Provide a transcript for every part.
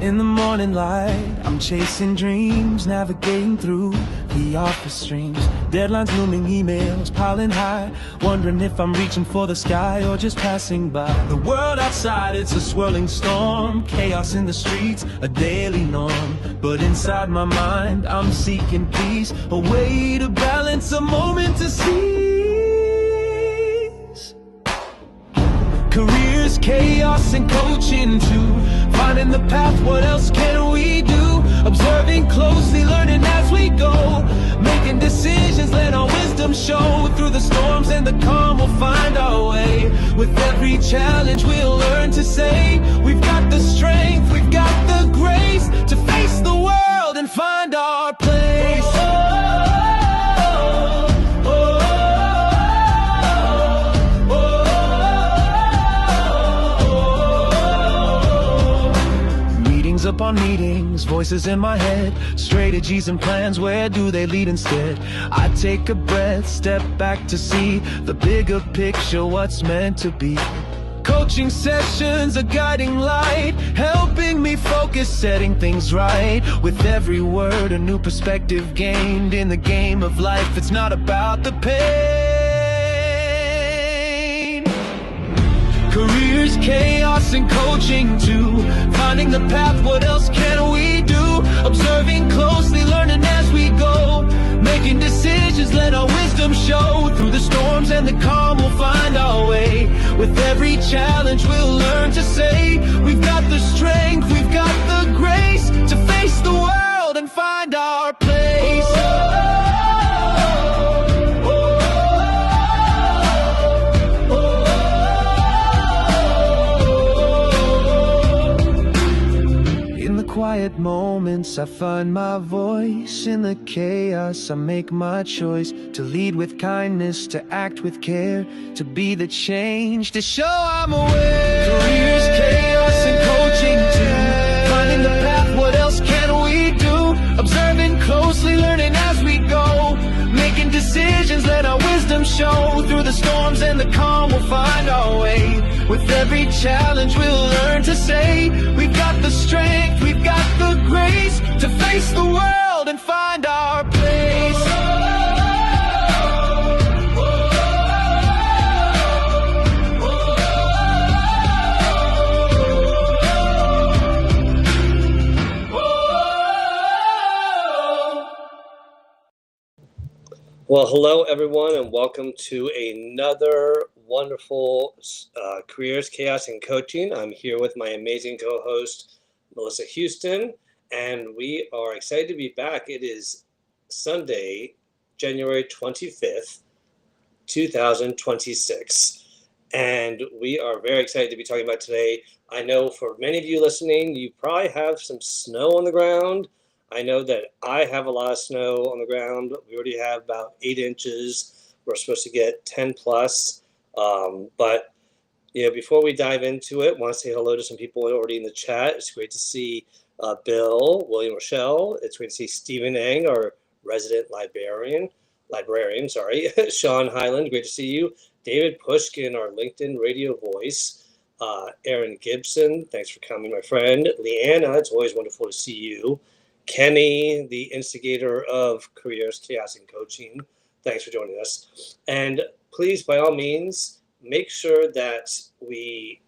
In the morning light, I'm chasing dreams, navigating through the office streams. Deadlines looming, emails piling high, wondering if I'm reaching for the sky or just passing by. The world outside, it's a swirling storm, chaos in the streets, a daily norm. But inside my mind, I'm seeking peace, a way to balance, a moment to seize. Careers, chaos, and coaching too. Finding the path, what else can we do? Observing closely, learning as we go. Making decisions, let our wisdom show. Through the storms and the calm, we'll find our way. With every challenge, we'll learn to say, we've got the strength, we've got the grace to face the world and find our place. Upon meetings, voices in my head, strategies and plans, where do they lead instead? I take a breath, step back to see the bigger picture, what's meant to be. Coaching sessions, a guiding light, helping me focus, setting things right. With every word, a new perspective gained. In the game of life, it's not about the pain. Careers, chaos, and coaching too. Finding the path, what else can we do? Observing closely, learning as we go. Making decisions, let our wisdom show. Through the storms and the calm, we'll find our way. With every challenge, we'll learn to say, we've got the strength, we've got the grace to face the world and find our place. Quiet moments, I find my voice. In the chaos, I make my choice to lead with kindness, to act with care, to be the change, to show I'm aware. Careers, chaos, and coaching too. Finding the path, what else can we do? Observing closely, learning as we go. Making decisions, let our wisdom show. Through the storms and the calm, we'll find our way. With every challenge, we'll learn to say, we've got the strength, we've got the grace to face the world and find our place. Well, hello everyone, and welcome to another wonderful Careers, Chaos, and Coaching. I'm here with my amazing co-host, Melissa Houston, and we are excited to be back. It is Sunday, January 25th, 2026, and we are very excited to be talking about today. I know for many of you listening, you probably have some snow on the ground. I know that I have a lot of snow on the ground. We already have about 8 inches. We're supposed to get 10 plus. But before we dive into it, I want to say hello to some people already in the chat. It's great to see Bill, William Rochelle. It's great to see Stephen Ang, our resident librarian, Sean Highland, great to see you. David Pushkin, our LinkedIn radio voice. Aaron Gibson, thanks for coming, my friend. Leanna, it's always wonderful to see you. Kenny, the instigator of Careers, Chaos, and Coaching, thanks for joining us. And please, by all means, make sure that we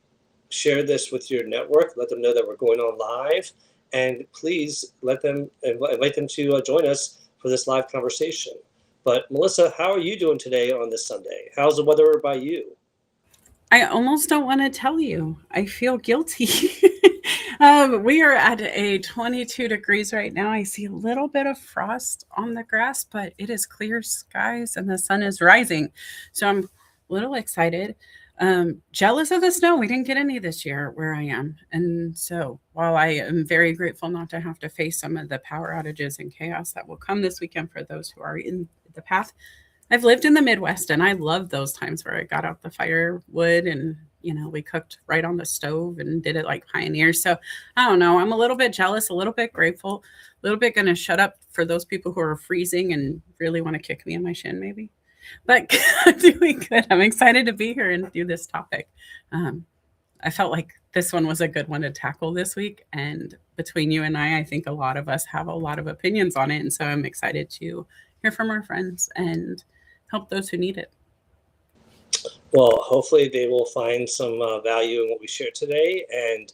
share this with your network. Let them know that we're going on live. And please invite them to join us for this live conversation. But Melissa, how are you doing today on this Sunday? How's the weather by you? I almost don't want to tell you. I feel guilty. We are at a 22 degrees right now. I see a little bit of frost on the grass, but it is clear skies and the sun is rising. So I'm a little excited. Jealous of the snow. We didn't get any this year where I am. And so while I am very grateful not to have to face some of the power outages and chaos that will come this weekend for those who are in the path, I've lived in the Midwest and I love those times where I got out the firewood and, we cooked right on the stove and did it like pioneers. So I don't know. I'm a little bit jealous, a little bit grateful, a little bit going to shut up for those people who are freezing and really want to kick me in my shin maybe. But I'm doing good. I'm excited to be here and do this topic. I felt like this one was a good one to tackle this week. And between you and I think a lot of us have a lot of opinions on it. And so I'm excited to hear from our friends and help those who need it. Well, hopefully they will find some value in what we shared today. And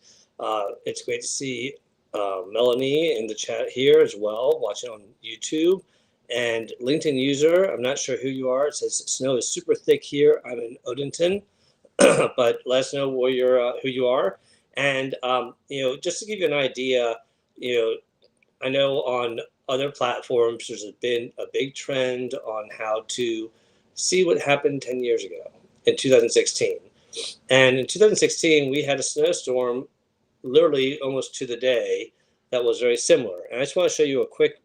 it's great to see Melanie in the chat here as well, watching on YouTube. And LinkedIn user, I'm not sure who you are. It says snow is super thick here. I'm in Odenton, but let us know where you're, who you are. And just to give you an idea, I know on other platforms there's been a big trend on how to see what happened 10 years ago in 2016. And in 2016, we had a snowstorm literally almost to the day that was very similar. And I just want to show you a quick,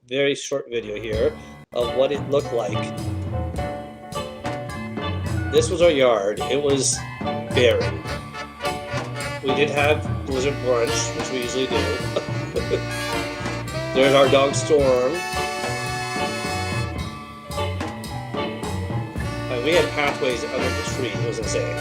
very short video here of what it looked like. This was our yard. It was buried. We did have blizzard brunch, which we usually do. There's our dog Storm. We had pathways under the tree. It was insane.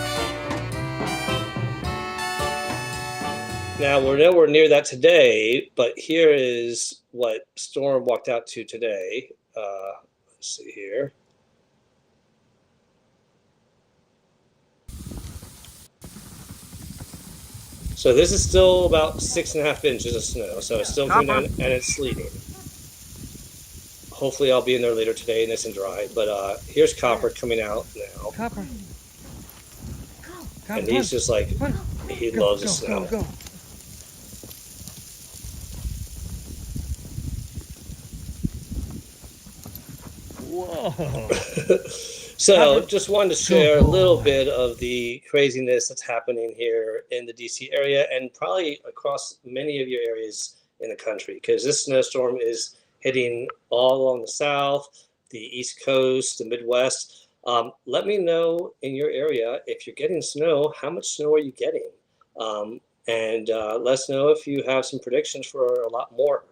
Now, we're nowhere near that today, but here is what Storm walked out to today. Let's see here. So this is still about 6.5 inches of snow, so it's still coming down and it's sleeting. Hopefully I'll be in there later today, nice and dry. But here's Copper coming out now. Copper. And he's just like, he loves the snow. Go. Whoa. So just wanted to share a little bit of the craziness that's happening here in the DC area and probably across many of your areas in the country, because this snowstorm is hitting all along the South, the East Coast, the Midwest. Let me know in your area if you're getting snow, how much snow are you getting? And let us know if you have some predictions for a lot more.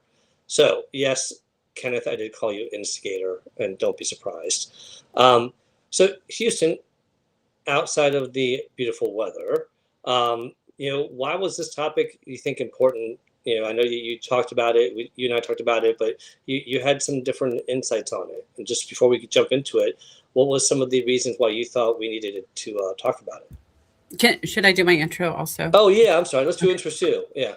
So yes, Kenneth, I did call you instigator, and don't be surprised. So Houston, outside of the beautiful weather, why was this topic, you think, important? I know you talked about it, you and I talked about it, but you had some different insights on it. And just before we could jump into it, what was some of the reasons why you thought we needed to talk about it? Should I do my intro also? Oh, yeah, I'm sorry. Let's do intros too. Yeah.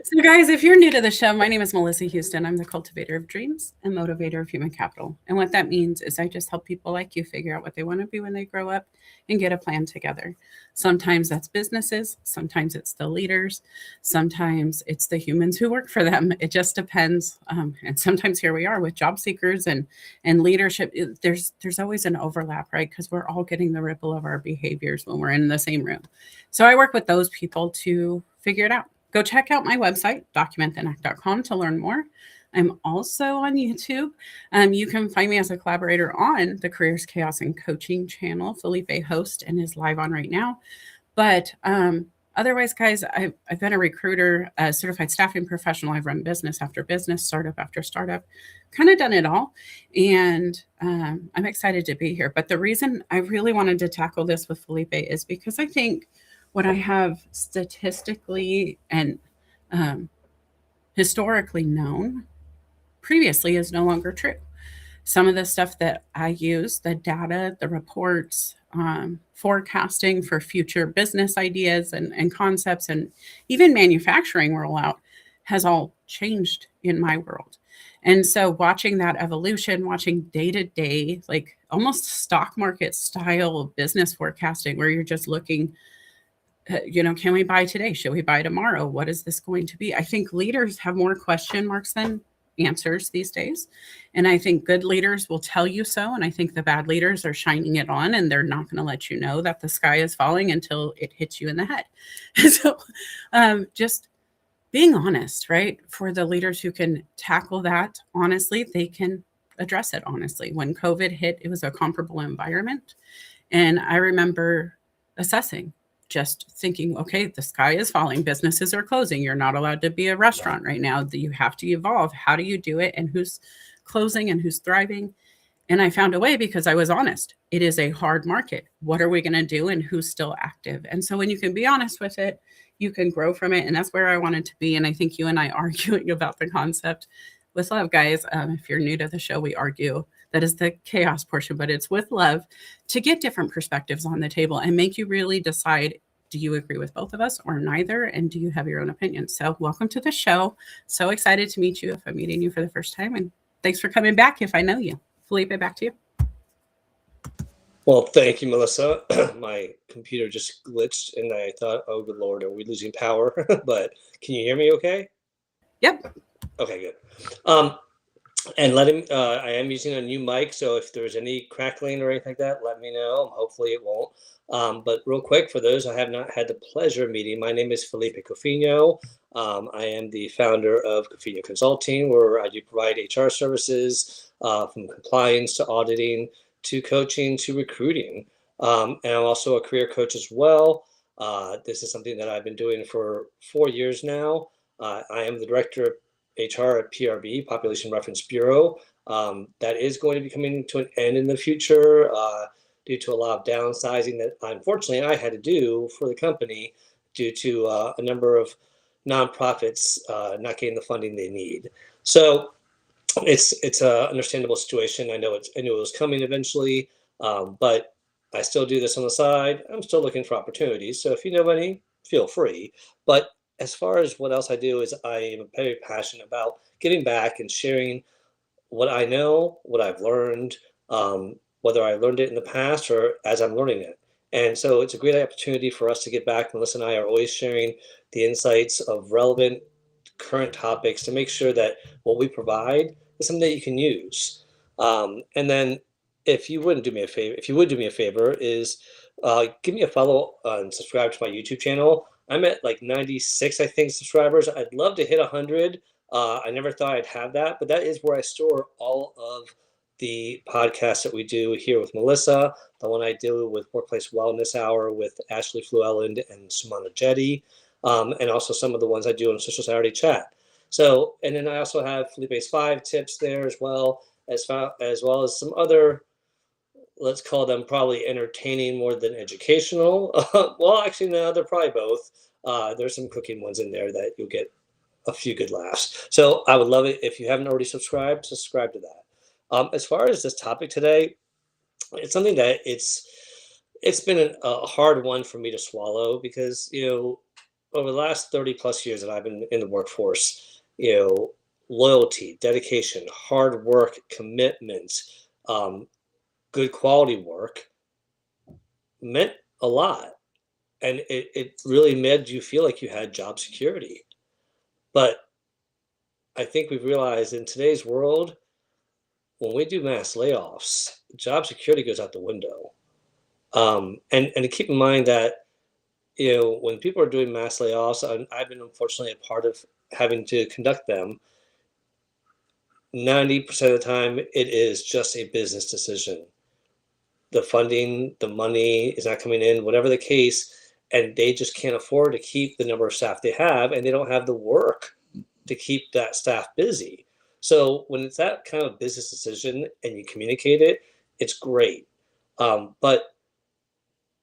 So guys, if you're new to the show, my name is Melissa Houston. I'm the cultivator of dreams and motivator of human capital. And what that means is I just help people like you figure out what they want to be when they grow up and get a plan together. Sometimes that's businesses. Sometimes it's the leaders. Sometimes it's the humans who work for them. It just depends. And sometimes here we are with job seekers and leadership. There's always an overlap, right? Because we're all getting the ripple of our behaviors when we're in the same room. So I work with those people to figure it out. Go check out my website, documentandact.com, to learn more. I'm also on YouTube. You can find me as a collaborator on the Careers, Chaos, and Coaching channel. Felipe hosts and is live on right now. But otherwise, guys, I've been a recruiter, a certified staffing professional. I've run business after business, startup after startup, kind of done it all. And I'm excited to be here. But the reason I really wanted to tackle this with Felipe is because I think what I have statistically and historically known previously is no longer true. Some of the stuff that I use, the data, the reports, forecasting for future business ideas and concepts, and even manufacturing rollout has all changed in my world. And so watching that evolution, watching day-to-day, like almost stock market style business forecasting, where you're just looking, can we buy today? Should we buy tomorrow? What is this going to be? I think leaders have more question marks than answers these days. And I think good leaders will tell you so. And I think the bad leaders are shining it on, and they're not going to let you know that the sky is falling until it hits you in the head. So just being honest, right? For the leaders who can tackle that honestly, they can address it honestly. When COVID hit, it was a comparable environment. And I remember assessing, just thinking, okay, the sky is falling, businesses are closing. You're not allowed to be a restaurant right now. You have to evolve. How do you do it? And who's closing and who's thriving? And I found a way because I was honest. It is a hard market. What are we going to do and who's still active? And so when you can be honest with it, you can grow from it. And that's where I wanted to be. And I think you and I arguing about the concept with love, guys. If you're new to the show, we argue. That is the chaos portion, but it's with love to get different perspectives on the table and make you really decide, do you agree with both of us or neither? And do you have your own opinion? So welcome to the show. So excited to meet you if I'm meeting you for the first time. And thanks for coming back if I know you. Felipe, back to you. Well, thank you, Melissa. My computer just glitched and I thought, oh, good Lord, are we losing power? But can you hear me okay? Yep. Okay, good. And I am using a new mic, so if there's any crackling or anything like that, let me know. Hopefully it won't. But real quick, for those I have not had the pleasure of meeting, my name is Felipe Cofiño. I am the founder of Cofiño Consulting, where I do provide HR services, from compliance to auditing to coaching to recruiting. And I'm also a career coach as well. This is something that I've been doing for 4 years now. I am the director of HR at PRB, Population Reference Bureau. That is going to be coming to an end in the future due to a lot of downsizing that unfortunately I had to do for the company due to a number of nonprofits not getting the funding they need. So it's an understandable situation. I knew it was coming eventually, but I still do this on the side. I'm still looking for opportunities. So if you know any, feel free. But as far as what else I do is I am very passionate about giving back and sharing what I know, what I've learned, whether I learned it in the past or as I'm learning it. And so it's a great opportunity for us to get back. Melissa and I are always sharing the insights of relevant current topics to make sure that what we provide is something that you can use. And then if you would do me a favor, is give me a follow and subscribe to my YouTube channel. I'm at like 96, I think, subscribers. I'd love to hit 100. I never thought I'd have that, but that is where I store all of the podcasts that we do here with Melissa, the one I do with Workplace Wellness Hour with Ashley Fluelland and Sumana Jetty, and also some of the ones I do on Social Saturday Chat. So, and then I also have Felipe's 5 tips there as well as some other, let's call them probably entertaining more than educational. Well, actually, no, they're probably both. There's some cooking ones in there that you'll get a few good laughs. So I would love it if you haven't already subscribed, subscribe to that. As far as this topic today, it's something that it's been a hard one for me to swallow because, over the last 30 plus years that I've been in the workforce, loyalty, dedication, hard work, commitment, good quality work meant a lot. And it really made you feel like you had job security. But I think we've realized in today's world, when we do mass layoffs, job security goes out the window. And to keep in mind that, when people are doing mass layoffs, I've been unfortunately a part of having to conduct them. 90% of the time, it is just a business decision. The funding, the money is not coming in, whatever the case, and they just can't afford to keep the number of staff they have, and they don't have the work to keep that staff busy. So when it's that kind of business decision and you communicate it, it's great. But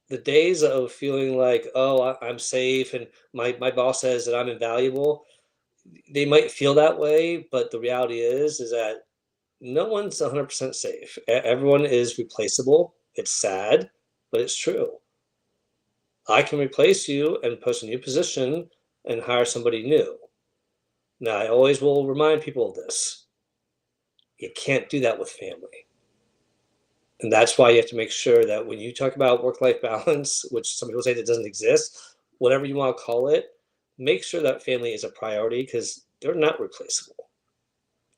the days of feeling like, oh, I'm safe and my boss says that I'm invaluable, they might feel that way, but the reality is that no one's 100% safe. Everyone is replaceable. It's sad, but it's true. I can replace you and post a new position and hire somebody new. Now, I always will remind people of this. You can't do that with family. And that's why you have to make sure that when you talk about work-life balance, which some people say that doesn't exist, whatever you want to call it, make sure that family is a priority because they're not replaceable.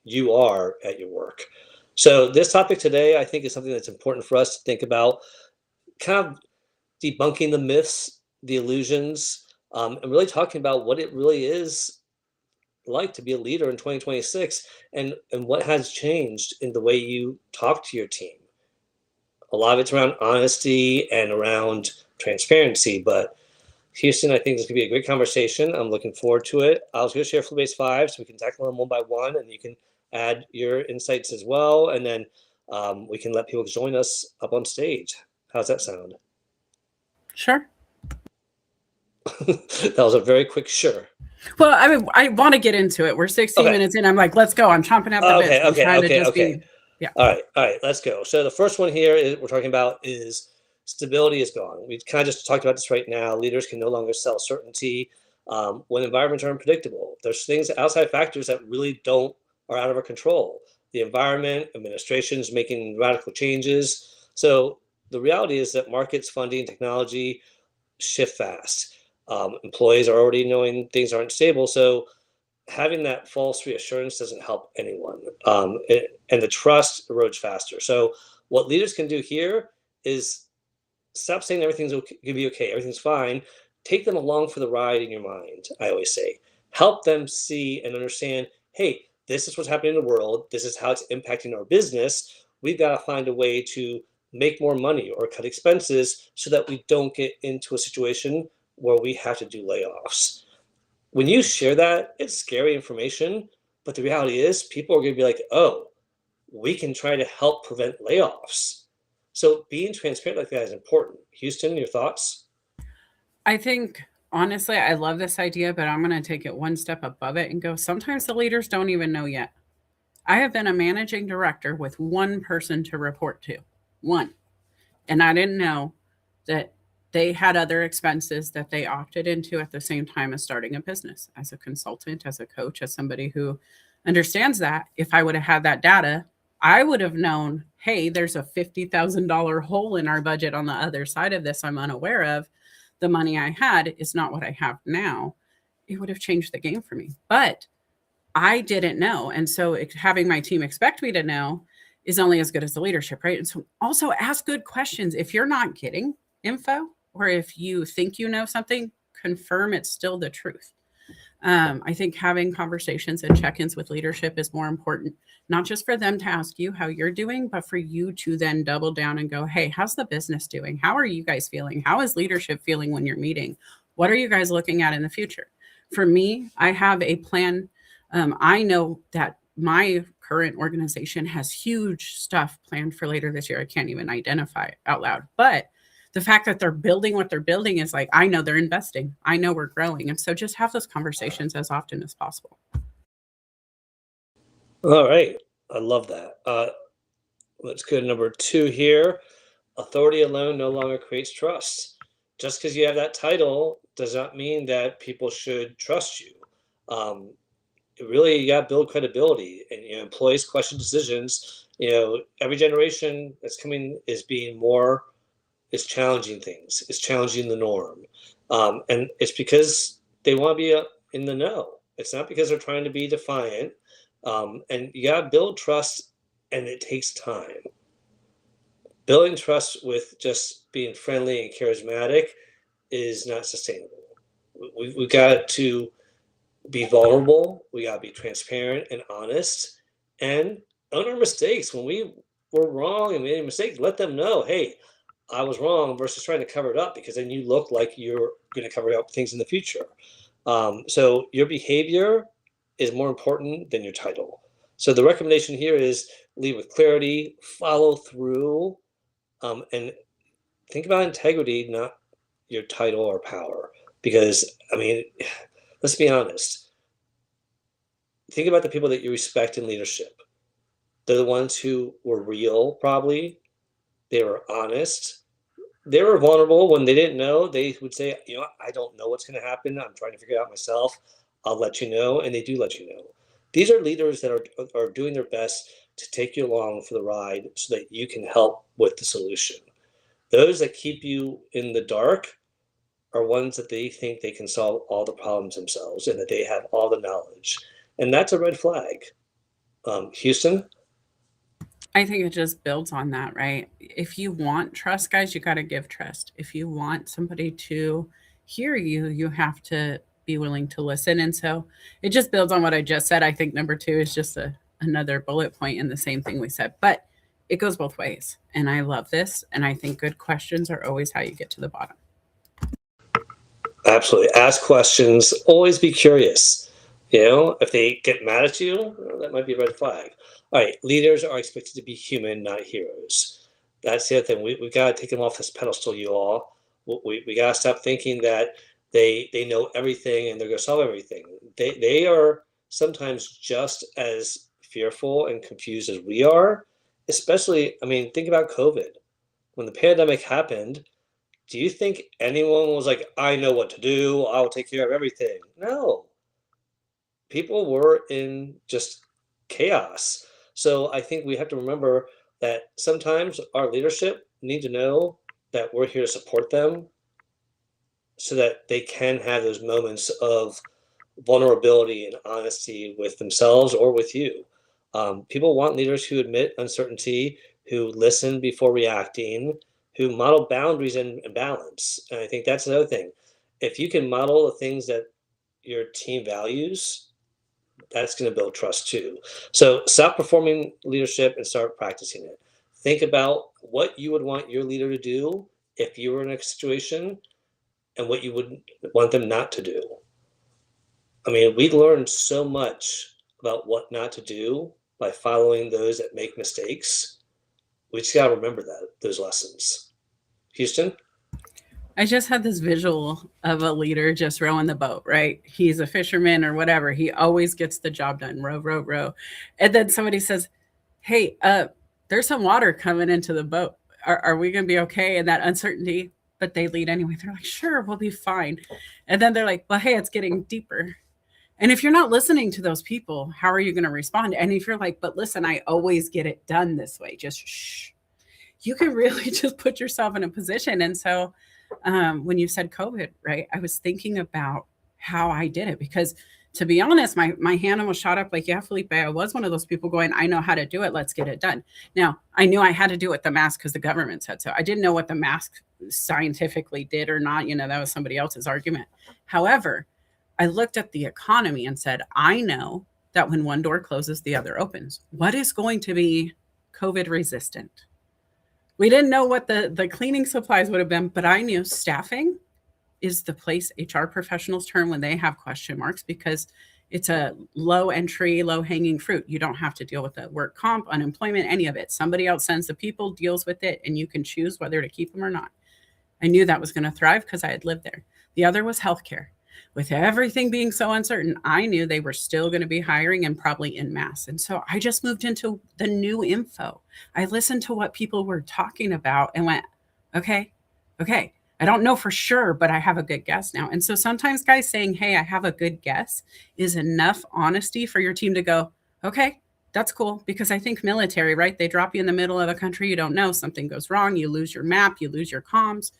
You are at your work. So this topic today, I think, is something that's important for us to think about, kind of debunking the myths, the illusions, and really talking about what it really is like to be a leader in 2026 and what has changed in the way you talk to your team. A lot of it's around honesty and around transparency, but Houston, I think this could be a great conversation. I'm looking forward to it. I was going to share Felipe's 5 so we can tackle them one by one and you can add your insights as well. And then we can let people join us up on stage. How's that sound? Sure. That was a very quick sure. Well, I mean, I want to get into it. We're 16 minutes in. I'm like, let's go. I'm chomping at the bit. Okay. Yeah. All right, let's go. So the first one here we're talking about is stability is gone. We kind of just talked about this right now. Leaders can no longer sell certainty when environments are unpredictable. There's things, outside factors that really are out of our control. The environment, administrations making radical changes. So the reality is that markets, funding, technology shift fast. Employees are already knowing things aren't stable. So having that false reassurance doesn't help anyone. And the trust erodes faster. So what leaders can do here is stop saying everything's going to be okay, everything's fine. Take them along for the ride in your mind, I always say. Help them see and understand, hey, this is what's happening in the world. This is how it's impacting our business. We've got to find a way to make more money or cut expenses so that we don't get into a situation where we have to do layoffs. When you share that, it's scary information, but the reality is people are going to be like, oh, we can try to help prevent layoffs. So being transparent like that is important. Houston, your thoughts? I think, honestly, I love this idea, but I'm going to take it one step above it and go, sometimes the leaders don't even know yet. I have been a managing director with one person to report to, one. And I didn't know that they had other expenses that they opted into at the same time as starting a business. As a consultant, as a coach, as somebody who understands that, if I would have had that data, I would have known, hey, there's a $50,000 hole in our budget on the other side of this I'm unaware of. The money I had is not what I have now. It would have changed the game for me. But I didn't know. And so having my team expect me to know is only as good as the leadership, right? And so also ask good questions. If you're not getting info, or if you think you know something, confirm it's still the truth. I think having conversations and check-ins with leadership is more important, not just for them to ask you how you're doing, but for you to then double down and go, hey, how's the business doing? How are you guys feeling? How is leadership feeling when you're meeting? What are you guys looking at in the future? For me, I have a plan. I know that my current organization has huge stuff planned for later this year. I can't even identify it out loud, but the fact that they're building what they're building is like, I know they're investing. I know we're growing. And so just have those conversations as often as possible. All right. I love that. Let's go to number 2 here. Authority alone no longer creates trust. Just because you have that title does not mean that people should trust you. Really, you got to build credibility, and employees question decisions. Every generation that's coming is challenging things. It's challenging the norm. And it's because they want to be in the know. It's not because they're trying to be defiant. And you got to build trust, and it takes time. Building trust with just being friendly and charismatic is not sustainable. We've got to be vulnerable. We got to be transparent and honest and own our mistakes. When we were wrong and made a mistake, let them know, hey, I was wrong, versus trying to cover it up, because then you look like you're going to cover up things in the future. So your behavior is more important than your title. So the recommendation here is lead with clarity, follow through, and think about integrity, not your title or power. Because, let's be honest. Think about the people that you respect in leadership. They're the ones who were real, probably. They were honest. They were vulnerable when they didn't know. They would say, I don't know what's going to happen. I'm trying to figure it out myself. I'll let you know. And they do let you know. These are leaders that are doing their best to take you along for the ride so that you can help with the solution. Those that keep you in the dark are ones that they think they can solve all the problems themselves and that they have all the knowledge. And that's a red flag. Houston? I think it just builds on that, right? If you want trust, guys, you got to give trust. If you want somebody to hear you, you have to be willing to listen. And so it just builds on what I just said. I think number 2 is just another bullet point in the same thing we said, but it goes both ways. And I love this. And I think good questions are always how you get to the bottom. Absolutely. Ask questions. Always be curious. If they get mad at you, that might be a red flag. All right, leaders are expected to be human, not heroes. That's the other thing. We got to take them off this pedestal, you all. We got to stop thinking that they know everything and they're going to solve everything. They are sometimes just as fearful and confused as we are, especially, I mean, think about COVID. When the pandemic happened, do you think anyone was like, I know what to do, I'll take care of everything? No, people were in just chaos. So I think we have to remember that sometimes our leadership need to know that we're here to support them so that they can have those moments of vulnerability and honesty with themselves or with you. People want leaders who admit uncertainty, who listen before reacting, who model boundaries and balance. And I think that's another thing. If you can model the things that your team values, that's going to build trust too. So stop performing leadership and start practicing it. Think about what you would want your leader to do if you were in a situation and what you would want them not to do. I mean, we learned so much about what not to do by following those that make mistakes. We just got to remember those lessons. Houston? I just had this visual of a leader just rowing the boat, right? He's a fisherman or whatever. He always gets the job done, row, row, row. And then somebody says, hey, there's some water coming into the boat. Are we going to be okay in that uncertainty? But they lead anyway. They're like, sure, we'll be fine. And then they're like, well, hey, it's getting deeper. And if you're not listening to those people, how are you going to respond? And if you're like, but listen, I always get it done this way, just shh, you can really just put yourself in a position. And so when you said COVID, right, I was thinking about how I did it because to be honest, my hand almost shot up like, yeah, Felipe, I was one of those people going, I know how to do it. Let's get it done. Now, I knew I had to do it with the mask because the government said so. I didn't know what the mask scientifically did or not. That was somebody else's argument. However, I looked at the economy and said, I know that when one door closes, the other opens. What is going to be COVID resistant? We didn't know what the cleaning supplies would have been, but I knew staffing is the place HR professionals turn when they have question marks because it's a low entry, low hanging fruit. You don't have to deal with the work comp, unemployment, any of it. Somebody else sends the people, deals with it, and you can choose whether to keep them or not. I knew that was going to thrive because I had lived there. The other was healthcare. With everything being so uncertain, I knew they were still going to be hiring and probably en masse. And so I just moved into the new info. I listened to what people were talking about and went, okay. I don't know for sure, but I have a good guess now. And so sometimes guys saying, hey, I have a good guess is enough honesty for your team to go, okay, that's cool. Because I think military, right? They drop you in the middle of a country you don't know. Something goes wrong. You lose your map. You lose your comms.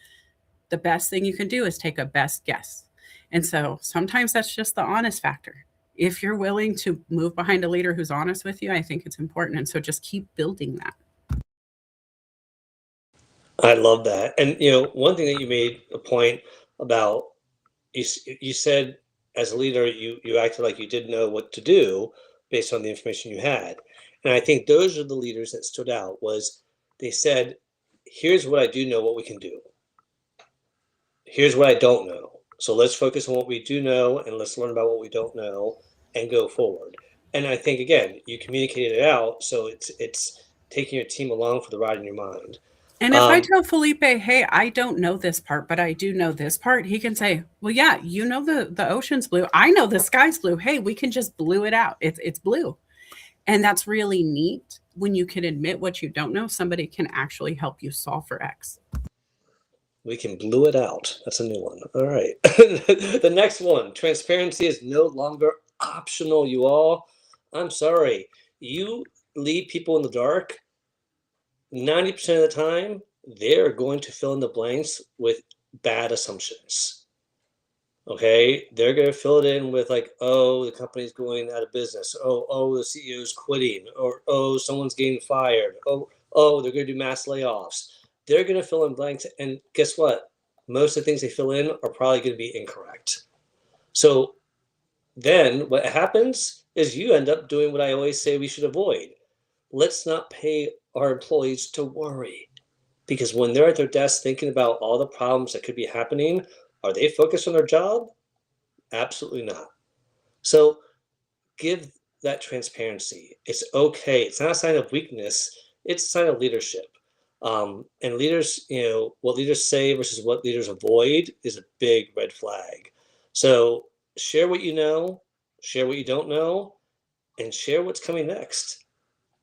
The best thing you can do is take a best guess. And so sometimes that's just the honest factor. If you're willing to move behind a leader who's honest with you, I think it's important. And so just keep building that. I love that. And one thing that you made a point about, you said as a leader, you acted like you didn't know what to do based on the information you had. And I think those are the leaders that stood out was they said, here's what I do know what we can do. Here's what I don't know. So let's focus on what we do know and let's learn about what we don't know and go forward. And I think, again, you communicated it out. So it's taking your team along for the ride in your mind. And if I tell Felipe, hey, I don't know this part, but I do know this part, he can say, well, yeah, the ocean's blue. I know the sky's blue. Hey, we can just blue it out. It's blue. And that's really neat. When you can admit what you don't know, somebody can actually help you solve for X. We can blue it out. That's a new one. All right. The next one, transparency is no longer optional, you all. I'm sorry. You leave people in the dark. 90% of the time, they're going to fill in the blanks with bad assumptions. Okay? They're going to fill it in with like, oh, the company's going out of business. Oh, the CEO's quitting. Or, oh, someone's getting fired. Oh, they're going to do mass layoffs. They're going to fill in blanks. And guess what? Most of the things they fill in are probably going to be incorrect. So then what happens is you end up doing what I always say we should avoid. Let's not pay our employees to worry, because when they're at their desk thinking about all the problems that could be happening, are they focused on their job? Absolutely not. So give that transparency. It's okay. It's not a sign of weakness. It's a sign of leadership. And leaders, what leaders say versus what leaders avoid is a big red flag. So share what you know, share what you don't know, and share what's coming next.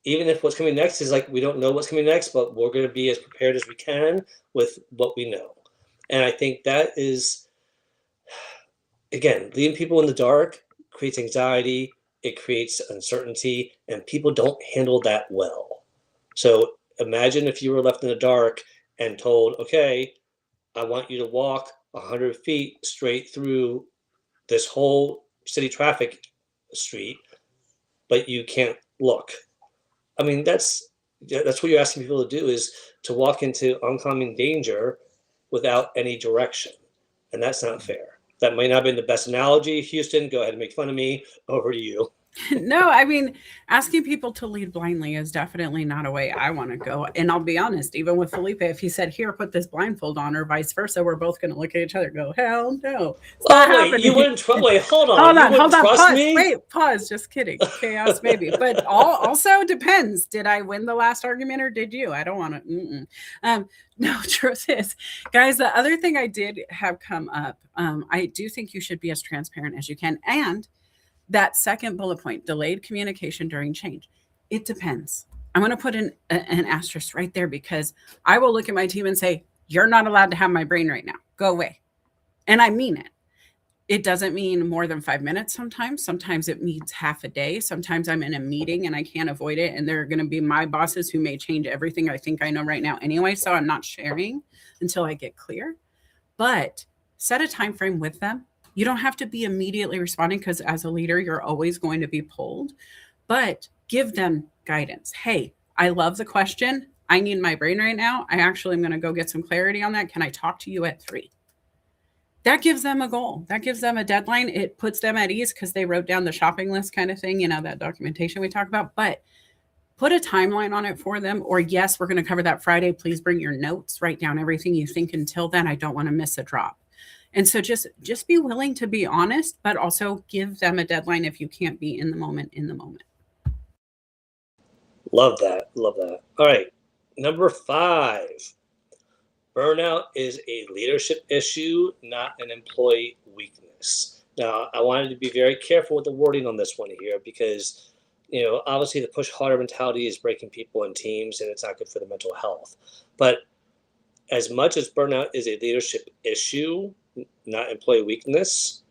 Even if what's coming next is like, we don't know what's coming next, but we're going to be as prepared as we can with what we know. And I think that is, again, leaving people in the dark creates anxiety, it creates uncertainty, and people don't handle that well. So imagine if you were left in the dark and told, okay, I want you to walk 100 feet straight through this whole city traffic street, but you can't look. I mean, that's what you're asking people to do, is to walk into oncoming danger without any direction. And that's not fair. That might not have been the best analogy. Houston, go ahead and make fun of me. Over to you. No, I mean, asking people to lead blindly is definitely not a way I want to go. And I'll be honest, even with Felipe, if he said, here, put this blindfold on, or vice versa, we're both going to look at each other and go, hell no. It's not happening. You wouldn't wait, hold on. Hold on, trust pause. Me? Wait, pause. Just kidding. Chaos, maybe. But also depends. Did I win the last argument or did you? I don't want to. No, truth is, guys, the other thing I did have come up, I do think you should be as transparent as you can. And that second bullet point, delayed communication during change. It depends. I'm going to put an asterisk right there, because I will look at my team and say, you're not allowed to have my brain right now. Go away. And I mean it. It doesn't mean more than 5 minutes sometimes. Sometimes it means half a day. Sometimes I'm in a meeting and I can't avoid it. And they're going to be my bosses who may change everything I think I know right now anyway. So I'm not sharing until I get clear. But set a time frame with them. You don't have to be immediately responding, because as a leader, you're always going to be pulled, but give them guidance. Hey, I love the question. I need my brain right now. I actually am going to go get some clarity on that. Can I talk to you at 3? That gives them a goal. That gives them a deadline. It puts them at ease because they wrote down the shopping list kind of thing, that documentation we talk about, but put a timeline on it for them. Or yes, we're going to cover that Friday. Please bring your notes, write down everything you think until then. I don't want to miss a drop. And so just be willing to be honest, but also give them a deadline if you can't be in the moment. Love that. All right. Number 5, burnout is a leadership issue, not an employee weakness. Now, I wanted to be very careful with the wording on this one here, because, obviously the push harder mentality is breaking people in teams, and it's not good for the mental health. But as much as burnout is a leadership issue, not employee weakness,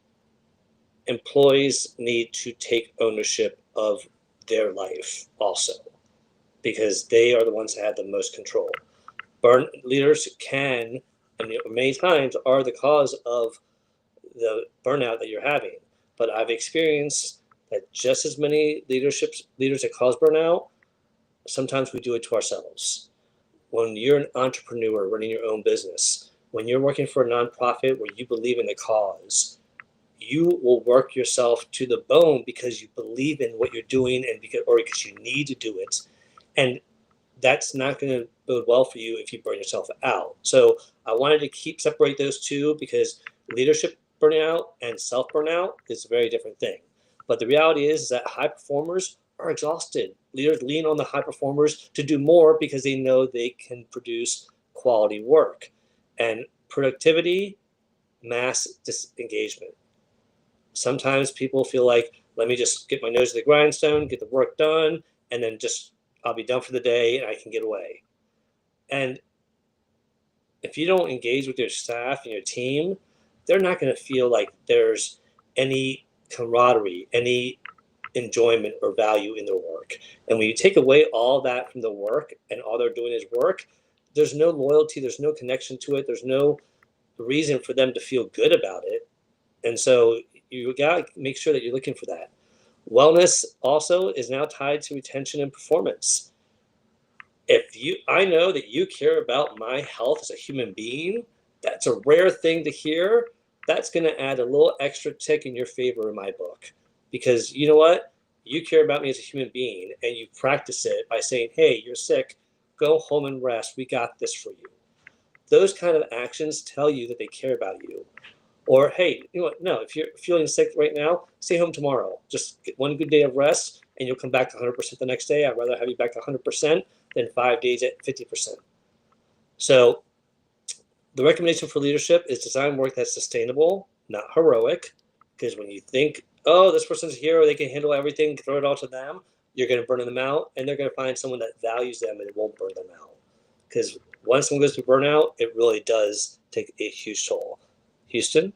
employees need to take ownership of their life also, because they are the ones that have the most control. Leaders can, and many times are the cause of the burnout that you're having. But I've experienced that just as many leaders that cause burnout, sometimes we do it to ourselves. When you're an entrepreneur running your own business, when you're working for a nonprofit where you believe in the cause, you will work yourself to the bone because you believe in what you're doing, and because you need to do it. And that's not going to bode well for you if you burn yourself out. So I wanted to separate those two, because leadership burnout and self burnout is a very different thing. But the reality is that high performers are exhausted. Leaders lean on the high performers to do more because they know they can produce quality work. And productivity, mass disengagement. Sometimes people feel like, let me just get my nose to the grindstone, get the work done, and then I'll be done for the day and I can get away. And if you don't engage with your staff and your team, they're not going to feel like there's any camaraderie, any enjoyment or value in their work. And when you take away all that from the work and all they're doing is work, there's no loyalty, there's no connection to it, there's no reason for them to feel good about it. And so you got to make sure that you're looking for that. Wellness also is now tied to retention and performance. I know that you care about my health as a human being, that's a rare thing to hear. That's going to add a little extra tick in your favor in my book. Because you know what? You care about me as a human being, and you practice it by saying, hey, you're sick, go home and rest. We got this for you. Those kind of actions tell you that they care about you. Or, hey, you know what? No, if you're feeling sick right now, stay home tomorrow. Just get one good day of rest and you'll come back to 100% the next day. I'd rather have you back to 100% than 5 days at 50%. So the recommendation for leadership is design work that's sustainable, not heroic. Because when you think, oh, this person's a hero, they can handle everything, throw it all to them, you're going to burn them out, and they're going to find someone that values them and it won't burn them out. Because once someone goes through burnout, it really does take a huge toll. Houston?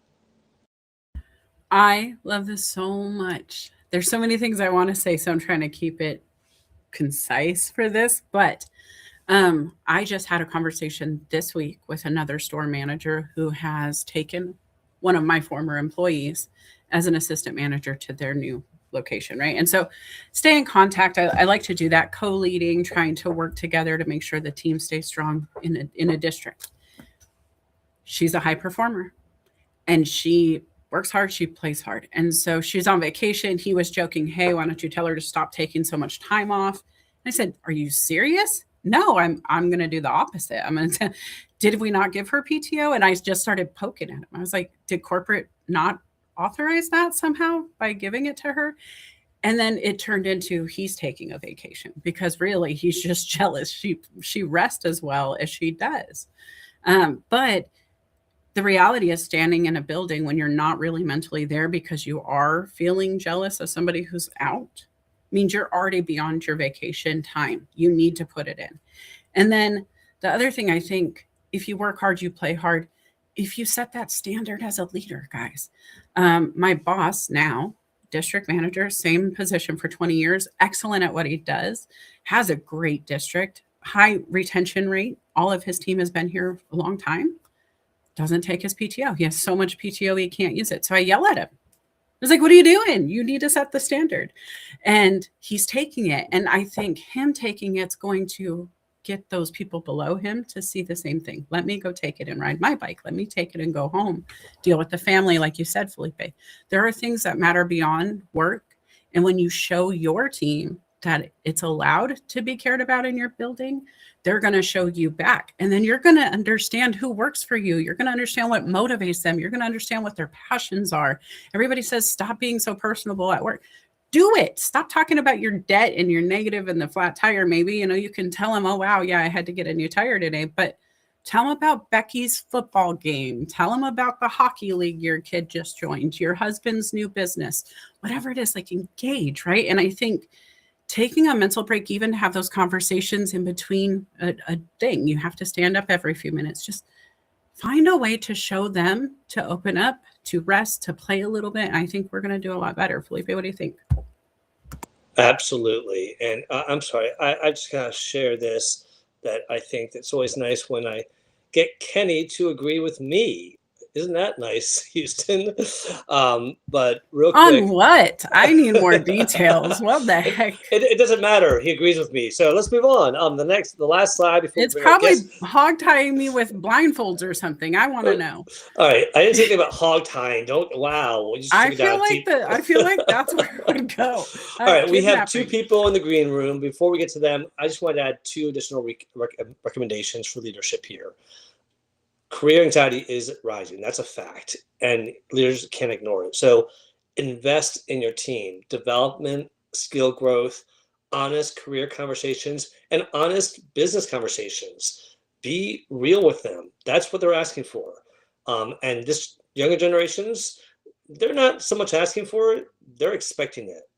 I love this so much. There's so many things I want to say, so I'm trying to keep it concise for this. But I just had a conversation this week with another store manager who has taken one of my former employees as an assistant manager to their new location, right? And so stay in contact. I like to do that, co-leading, trying to work together to make sure the team stays strong in a district. She's a high performer and she works hard, she plays hard. And so she's on vacation. He was joking, hey, why don't you tell her to stop taking so much time off? And I said, are you serious? No, I'm going to do the opposite. I'm going to, did we not give her PTO? And I just started poking at him. I was like, did corporate not authorize that somehow by giving it to her? And then it turned into he's taking a vacation because really he's just jealous. She rests as well as she does. But the reality is standing in a building when you're not really mentally there because you are feeling jealous of somebody who's out means you're already beyond your vacation time. You need to put it in. And then the other thing, I think, if you work hard, you play hard. If you set that standard as a leader, guys, my boss now, district manager, same position for 20 years, excellent at what he does, has a great district, high retention rate. All of his team has been here a long time. Doesn't take his PTO. He has so much PTO, he can't use it. So I yell at him. I was like, what are you doing? You need to set the standard. And he's taking it. And I think him taking it's going to get those people below him to see the same thing. Let me go take it and ride my bike. Let me take it and go home. Deal with the family, like you said, Felipe. There are things that matter beyond work. And when you show your team that it's allowed to be cared about in your building, they're going to show you back. And then you're going to understand who works for you. You're going to understand what motivates them. You're going to understand what their passions are. Everybody says, stop being so personable at work. Do it. Stop talking about your debt and your negative and the flat tire. Maybe, you can tell them, oh, wow, yeah, I had to get a new tire today. But tell them about Becky's football game. Tell them about the hockey league your kid just joined, your husband's new business, whatever it is, like engage, right? And I think taking a mental break, even to have those conversations in between a thing, you have to stand up every few minutes. Just find a way to show them to open up, to rest, to play a little bit. And I think we're going to do a lot better. Felipe, what do you think? Absolutely. And I'm sorry, I just got to share this, that I think it's always nice when I get Kenny to agree with me. Isn't that nice, Houston? But real quick. On what? I need more details. What the heck? It doesn't matter. He agrees with me. So let's move on. The last slide before it's probably hog tying me with blindfolds or something. I want to know. All right. I didn't say anything about hog tying. Wow. I feel like that's where it would go. All right. We have two people in the green room. Before we get to them, I just want to add two additional recommendations for leadership here. Career anxiety is rising. That's a fact. And leaders can't ignore it. So invest in your team, development, skill growth, honest career conversations, and honest business conversations. Be real with them. That's what they're asking for. And this younger generations, they're not so much asking for it, they're expecting it.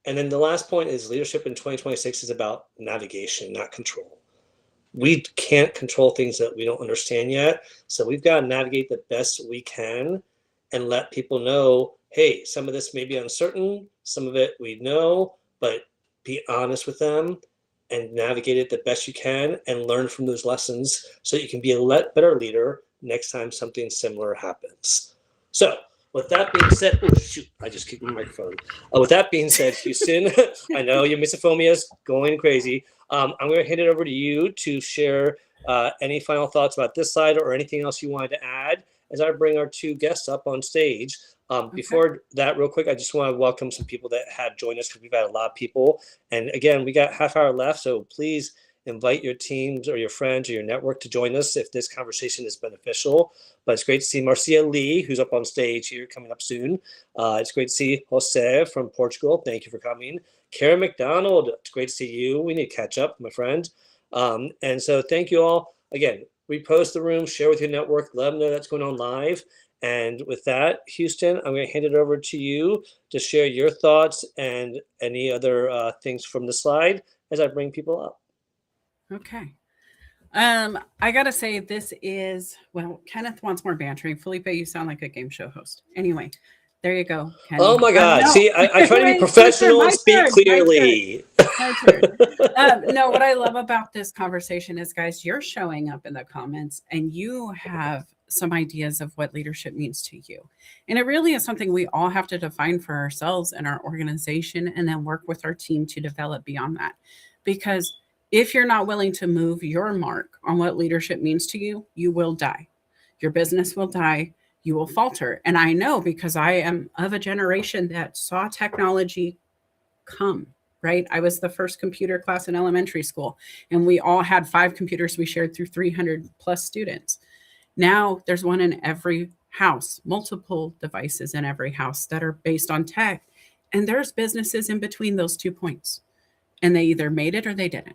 And then the last point is leadership in 2026 is about navigation, not control. We can't control things that we don't understand yet. So we've got to navigate the best we can and let people know, hey, some of this may be uncertain, some of it we know, but be honest with them and navigate it the best you can and learn from those lessons so you can be a better leader next time something similar happens. So with that being said, oh shoot, I just kicked my microphone. With that being said, Houston, I know your misophonia is going crazy. I'm going to hand it over to you to share any final thoughts about this slide or anything else you wanted to add as I bring our two guests up on stage. Before that, real quick, I just want to welcome some people that have joined us because we've had a lot of people. And again, we got half hour left, so please invite your teams or your friends or your network to join us if this conversation is beneficial. But it's great to see Marcia Lee, who's up on stage here coming up soon. It's great to see Jose from Portugal. Thank you for coming. Karen McDonald, it's great to see you. We need to catch up, my friend. And so thank you all. Again, repost the room, share with your network, let them know that's going on live. And with that, Houston, I'm going to hand it over to you to share your thoughts and any other things from the slide as I bring people up. Okay. I gotta say, this is, well, Kenneth wants more bantering. Felipe, you sound like a game show host. Anyway, there you go, Kenny. Oh my God. No. See, I try to be Wait, professional and speak clearly. My turn. No, what I love about this conversation is, guys, you're showing up in the comments and you have some ideas of what leadership means to you. And it really is something we all have to define for ourselves and our organization, and then work with our team to develop beyond that. Because if you're not willing to move your mark on what leadership means to you, you will die. Your business will die. You will falter. And I know, because I am of a generation that saw technology come, right? I was the first computer class in elementary school, and we all had 5 computers we shared through 300 plus students. Now there's one in every house, multiple devices in every house that are based on tech. And there's businesses in between those 2 points. And they either made it or they didn't.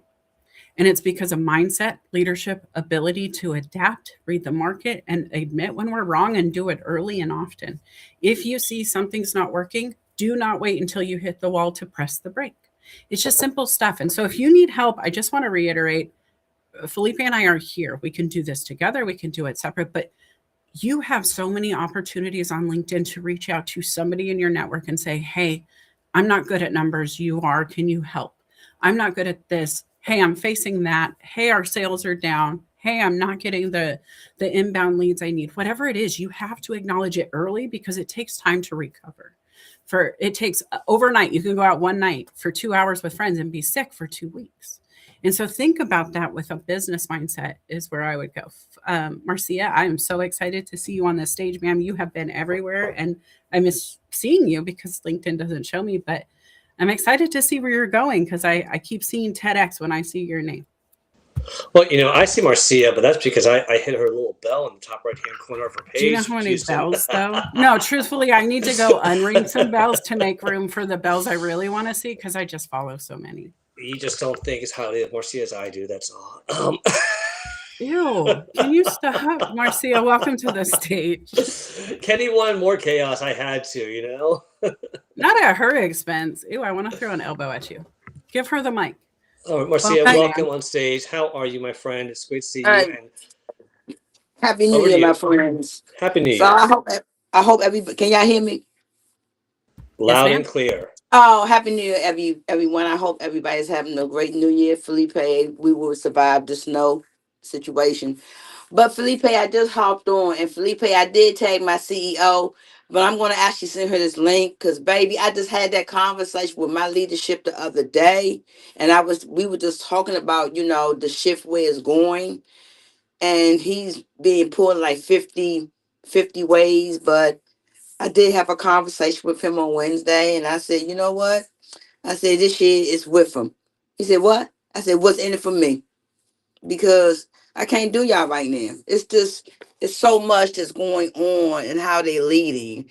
And it's because of mindset, leadership, ability to adapt, read the market, and admit when we're wrong and do it early and often. If you see something's not working, do not wait until you hit the wall to press the brake. It's just simple stuff. And so if you need help, I just want to reiterate, Felipe and I are here. We can do this together. We can do it separate. But you have so many opportunities on LinkedIn to reach out to somebody in your network and say, hey, I'm not good at numbers. You are. Can you help? I'm not good at this. Hey, I'm facing that. Hey, our sales are down. Hey, I'm not getting the inbound leads I need. Whatever it is, you have to acknowledge it early, because it takes time to recover. It takes overnight. You can go out one night for 2 hours with friends and be sick for 2 weeks. And so think about that with a business mindset is where I would go. Marcia, I am so excited to see you on the stage, ma'am. You have been everywhere, and I miss seeing you because LinkedIn doesn't show me, but I'm excited to see where you're going, because I keep seeing TEDx when I see your name. Well, I see Marcia, but that's because I hit her little bell in the top right-hand corner of her page. Do you know how many bells, though? No, truthfully, I need to go unring some bells to make room for the bells I really want to see, because I just follow so many. You just don't think as highly of Marcia as I do, that's all. Ew, can you stop? Marcia, welcome to the stage. Kenny wanted more chaos. I had to, Not at her expense. Ew, I want to throw an elbow at you. Give her the mic. Oh, Marcia, welcome on stage. How are you, my friend? It's great to see you. And Happy New Year, my friends. Happy New Year. So I hope everybody, can y'all hear me? Loud and clear. Oh, Happy New Year, everyone. I hope everybody's having a great New Year. Felipe, we will survive the snow situation. But Felipe, I just hopped on, and Felipe, I did tag my CEO, but I'm going to actually send her this link, because baby, I just had that conversation with my leadership the other day, and we were just talking about, the shift where it's going, and he's being pulled like 50 ways. But I did have a conversation with him on Wednesday, and I said, you know what? I said, this year is with him. He said, what? I said, what's in it for me? Because I can't do y'all right now. It's so much that's going on and how they're leading.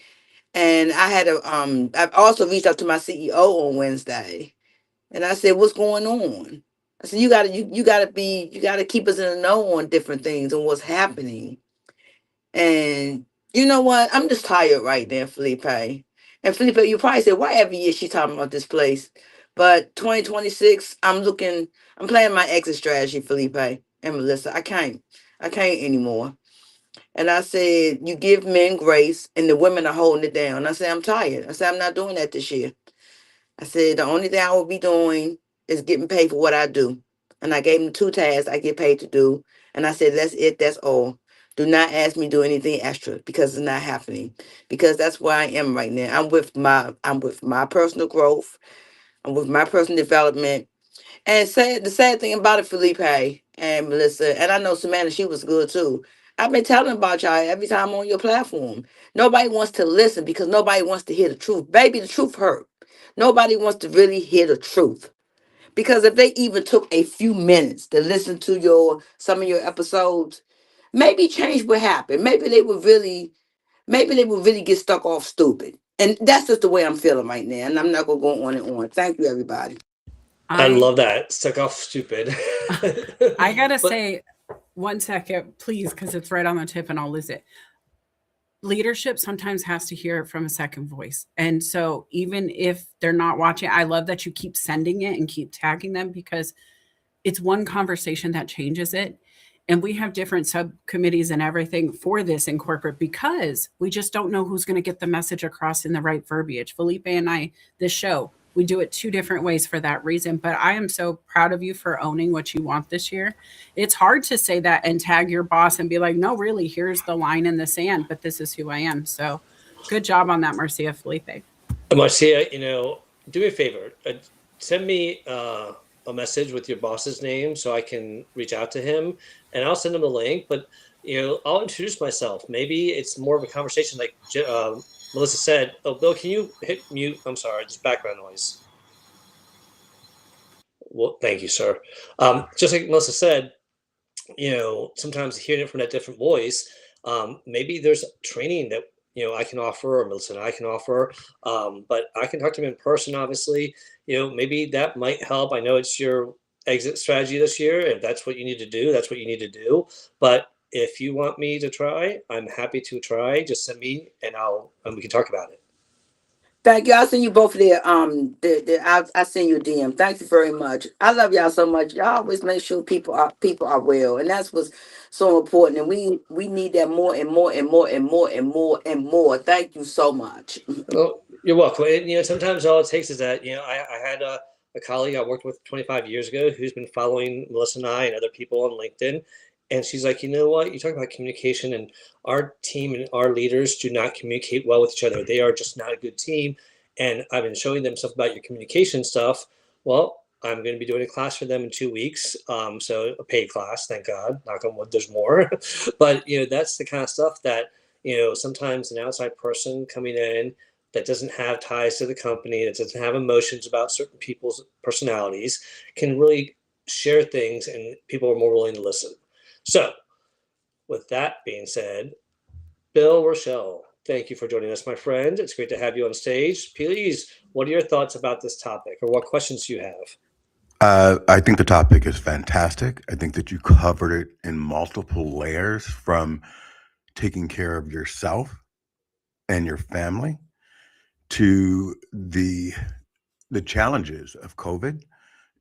And I've also reached out to my CEO on Wednesday, and I said, what's going on? I said, you gotta keep us in the know on different things and what's happening. And you know what? I'm just tired right now, Felipe. And Felipe, you probably said, why every year she talking about this place? But 2026, I'm playing my exit strategy, Felipe and Melissa. I can't anymore. And I said, you give men grace and the women are holding it down. I said, I'm tired. I said, I'm not doing that this year. I said, the only thing I will be doing is getting paid for what I do. And I gave them 2 tasks I get paid to do. And I said, that's it. That's all. Do not ask me to do anything extra, because it's not happening. Because that's where I am right now. I'm with my personal growth. I'm with my personal development. And the sad thing about it, Felipe and Melissa, and I know Samantha, she was good too. I've been telling about y'all every time on your platform. Nobody wants to listen because nobody wants to hear the truth. Baby, the truth hurt. Nobody wants to really hear the truth. Because if they even took a few minutes to listen to some of your episodes, maybe change would happen. Maybe they would really get stuck off stupid. And that's just the way I'm feeling right now. And I'm not gonna go on and on. Thank you, everybody. I I love that. Stuck off stupid. I gotta But say, 1 second, please, because it's right on the tip and I'll lose it. Leadership sometimes has to hear it from a second voice. And so even if they're not watching, I love that you keep sending it and keep tagging them because it's one conversation that changes it. And we have different subcommittees and everything for this in corporate because we just don't know who's going to get the message across in the right verbiage. Felipe and I, this show, we do it two different ways for that reason. But I am so proud of you for owning what you want this year. It's hard to say that and tag your boss and be like, no, really, here's the line in the sand, but this is who I am. So good job on that, Marcia. Felipe. Marcia, do me a favor. Send me a message with your boss's name so I can reach out to him, and I'll send him the link. But I'll introduce myself. Maybe it's more of a conversation, like Melissa said. Oh, Bill, can you hit mute? I'm sorry, just background noise. Well, thank you, sir. Just like Melissa said, sometimes hearing it from that different voice, maybe there's training that I can offer, or Melissa and I can offer. But I can talk to him in person, obviously. Maybe that might help. I know it's your exit strategy this year, and that's what you need to do. That's what you need to do. But if you want me to try, I'm happy to try. Just send me, and we can talk about it. Thank you. I'll send you both of I'll send you a DM. Thank you very much. I love y'all so much. Y'all always make sure people are well, and that's what's so important. And we need that more and more and more and more and more and more. Thank you so much. Well, you're welcome. And sometimes all it takes is that I had a colleague I worked with 25 years ago who's been following Melissa and I and other people on LinkedIn, and she's like, you know what? You talk about communication, and our team and our leaders do not communicate well with each other. They are just not a good team. And I've been showing them stuff about your communication stuff. Well, I'm going to be doing a class for them in 2 weeks. So a paid class, thank God. Knock on wood, there's more. But that's the kind of stuff that sometimes an outside person coming in that doesn't have ties to the company, that doesn't have emotions about certain people's personalities, can really share things, and people are more willing to listen. So, with that being said, Bill Rochelle, thank you for joining us, my friend. It's great to have you on stage. Please, what are your thoughts about this topic, or what questions do you have? I think the topic is fantastic. I think that you covered it in multiple layers, from taking care of yourself and your family to the challenges of COVID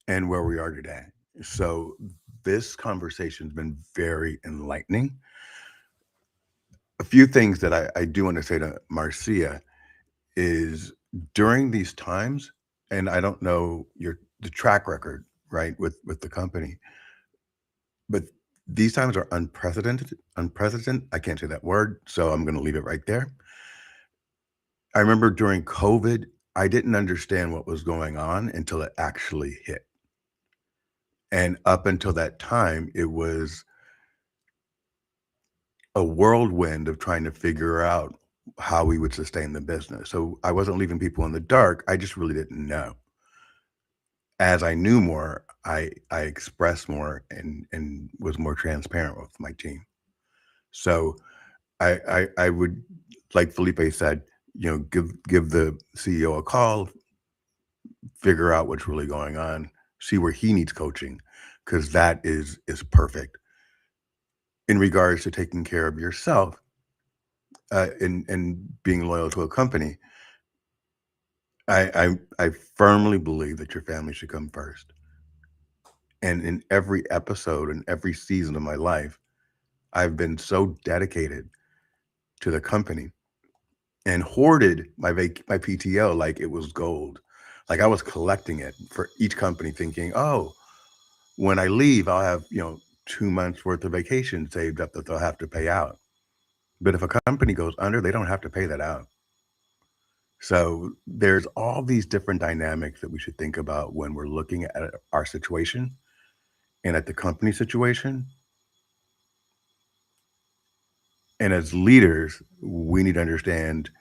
and where we are today. So this conversation's been very enlightening. A few things that I do want to say to Marcia is, during these times, and I don't know the track record, right, with the company, but these times are unprecedented. I can't say that word, so I'm going to leave it right there. I remember during COVID, I didn't understand what was going on until it actually hit. And up until that time, it was a whirlwind of trying to figure out how we would sustain the business. So I wasn't leaving people in the dark. I just really didn't know. As I knew more, I expressed more and was more transparent with my team. So I would, like Felipe said, give the CEO a call, figure out what's really going on, see where he needs coaching, because that is perfect. In regards to taking care of yourself and being loyal to a company, I firmly believe that your family should come first. And in every episode and every season of my life, I've been so dedicated to the company and hoarded my PTO like it was gold. Like I was collecting it for each company, thinking, oh, when I leave, I'll have 2 months worth of vacation saved up that they'll have to pay out. But if a company goes under, they don't have to pay that out. So there's all these different dynamics that we should think about when we're looking at our situation and at the company situation. And as leaders, we need to understand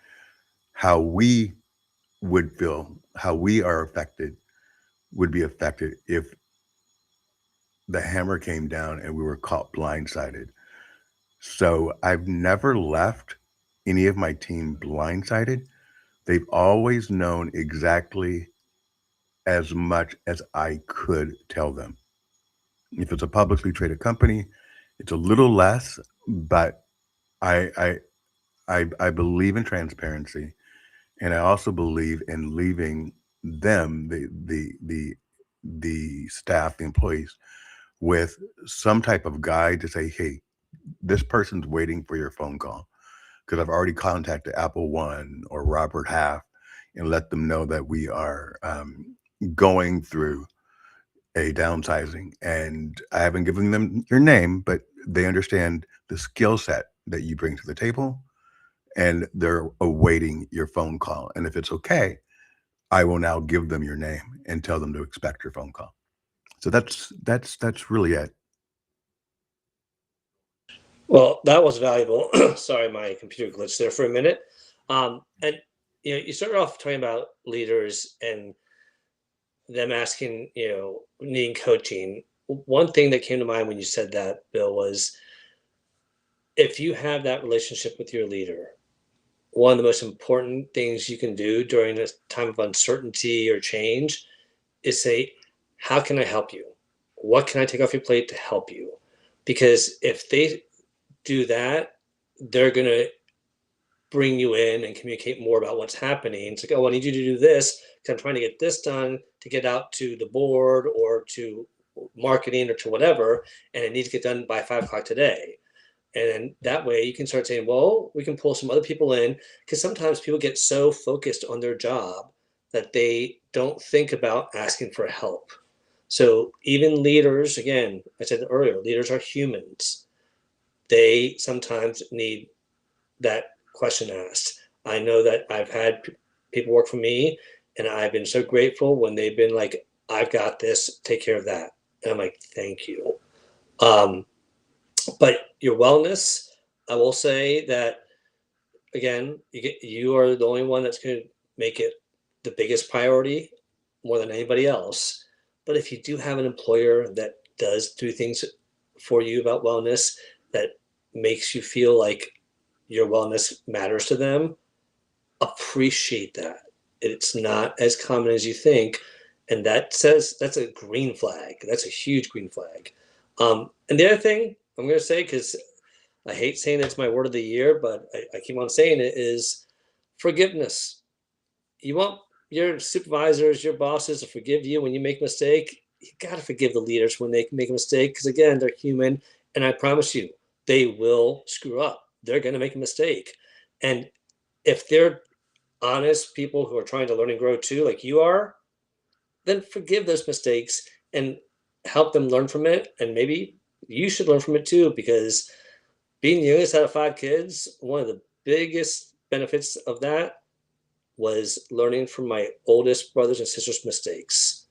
how we would feel, how we are affected would be affected if the hammer came down and we were caught blindsided. So I've never left any of my team blindsided. They've always known exactly as much as I could tell them. If it's a publicly traded company, it's a little less, but I I I believe in transparency, and I also believe in leaving them, the staff, the employees, with some type of guide to say, hey, this person's waiting for your phone call because I've already contacted Apple One or Robert Half and let them know that we are going through a downsizing. And I haven't given them your name, but they understand the skill set that you bring to the table and they're awaiting your phone call. And if it's okay, I will now give them your name and tell them to expect your phone call. So that's really it. Well, that was valuable. Sorry, my computer glitched there for a minute. And you started off talking about leaders and them asking, needing coaching. One thing that came to mind when you said that, Bill, was if you have that relationship with your leader, one of the most important things you can do during a time of uncertainty or change is say, how can I help you? What can I take off your plate to help you? Because if they do that, they're going to bring you in and communicate more about what's happening. It's like, oh, I need you to do this because I'm trying to get this done to get out to the board or to marketing or to whatever, and it needs to get done by 5 o'clock today. And that way you can start saying, well, we can pull some other people in, because sometimes people get so focused on their job that they don't think about asking for help. So even leaders, again, I said earlier, leaders are humans. They sometimes need that question asked. I know that I've had people work for me, and I've been so grateful when they've been like, I've got this, take care of that. And I'm like, thank you. But your wellness, I will say that, again, you are the only one that's going to make it the biggest priority more than anybody else. But if you do have an employer that does do things for you about wellness that makes you feel like your wellness matters to them, appreciate that. It's not as common as you think. And that's a green flag. That's a huge green flag. And the other thing I'm going to say, because I hate saying it's my word of the year, but I keep on saying it, is forgiveness. You want your supervisors, your bosses to forgive you when you make a mistake. You got to forgive the leaders when they make a mistake, because again, they're human. And I promise you, they will screw up. They're going to make a mistake. And if they're honest people who are trying to learn and grow too, like you are, then forgive those mistakes and help them learn from it. And maybe you should learn from it too, because being the youngest out of 5 kids, one of the biggest benefits of that was learning from my oldest brothers and sisters' mistakes.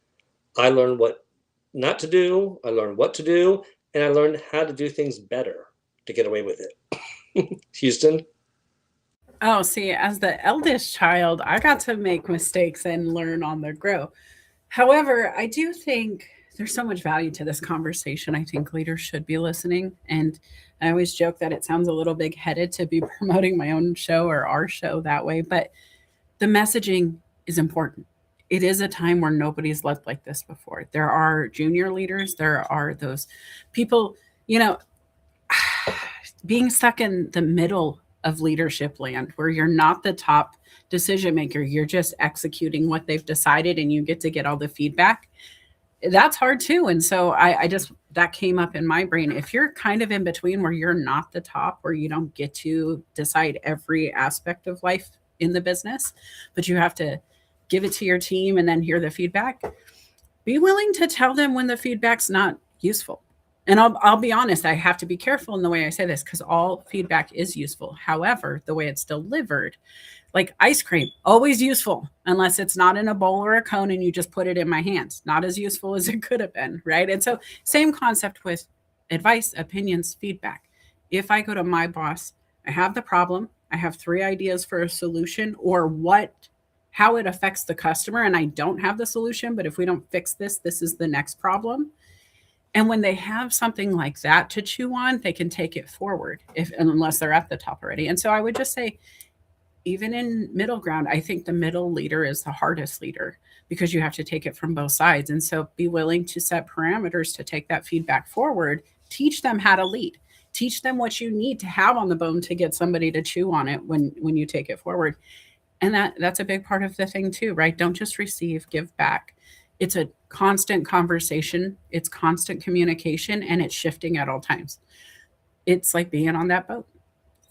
I learned what not to do, I learned what to do, and I learned how to do things better to get away with it. Houston? Oh, see, as the eldest child, I got to make mistakes and learn on the grow. However, I do think there's so much value to this conversation. I think leaders should be listening. And I always joke that it sounds a little big headed to be promoting my own show or our show that way, but the messaging is important. It is a time where nobody's led like this before. There are junior leaders, there are those people, you know, being stuck in the middle of leadership land where you're not the top decision maker, you're just executing what they've decided and you get to get all the feedback. That's hard too. And so I just, that came up in my brain. If you're kind of in between where you're not the top, where you don't get to decide every aspect of life in the business, but you have to give it to your team and then hear the feedback, be willing to tell them when the feedback's not useful. And I'll be honest, I have to be careful in the way I say this because all feedback is useful. However, the way it's delivered, like ice cream, always useful unless it's not in a bowl or a cone and you just put it in my hands. Not as useful as it could have been, right? And so same concept with advice, opinions, feedback. If I go to my boss, I have the problem, I have 3 ideas for a solution or what how it affects the customer. And I don't have the solution, but if we don't fix this, this is the next problem. And when they have something like that to chew on, they can take it forward unless they're at the top already. And so I would just say, even in middle ground, I think the middle leader is the hardest leader because you have to take it from both sides. And so be willing to set parameters to take that feedback forward, teach them how to lead, teach them what you need to have on the bone to get somebody to chew on it when you take it forward. And that's a big part of the thing too, right? Don't just receive, give back. It's a constant conversation, it's constant communication, and it's shifting at all times. It's like being on that boat.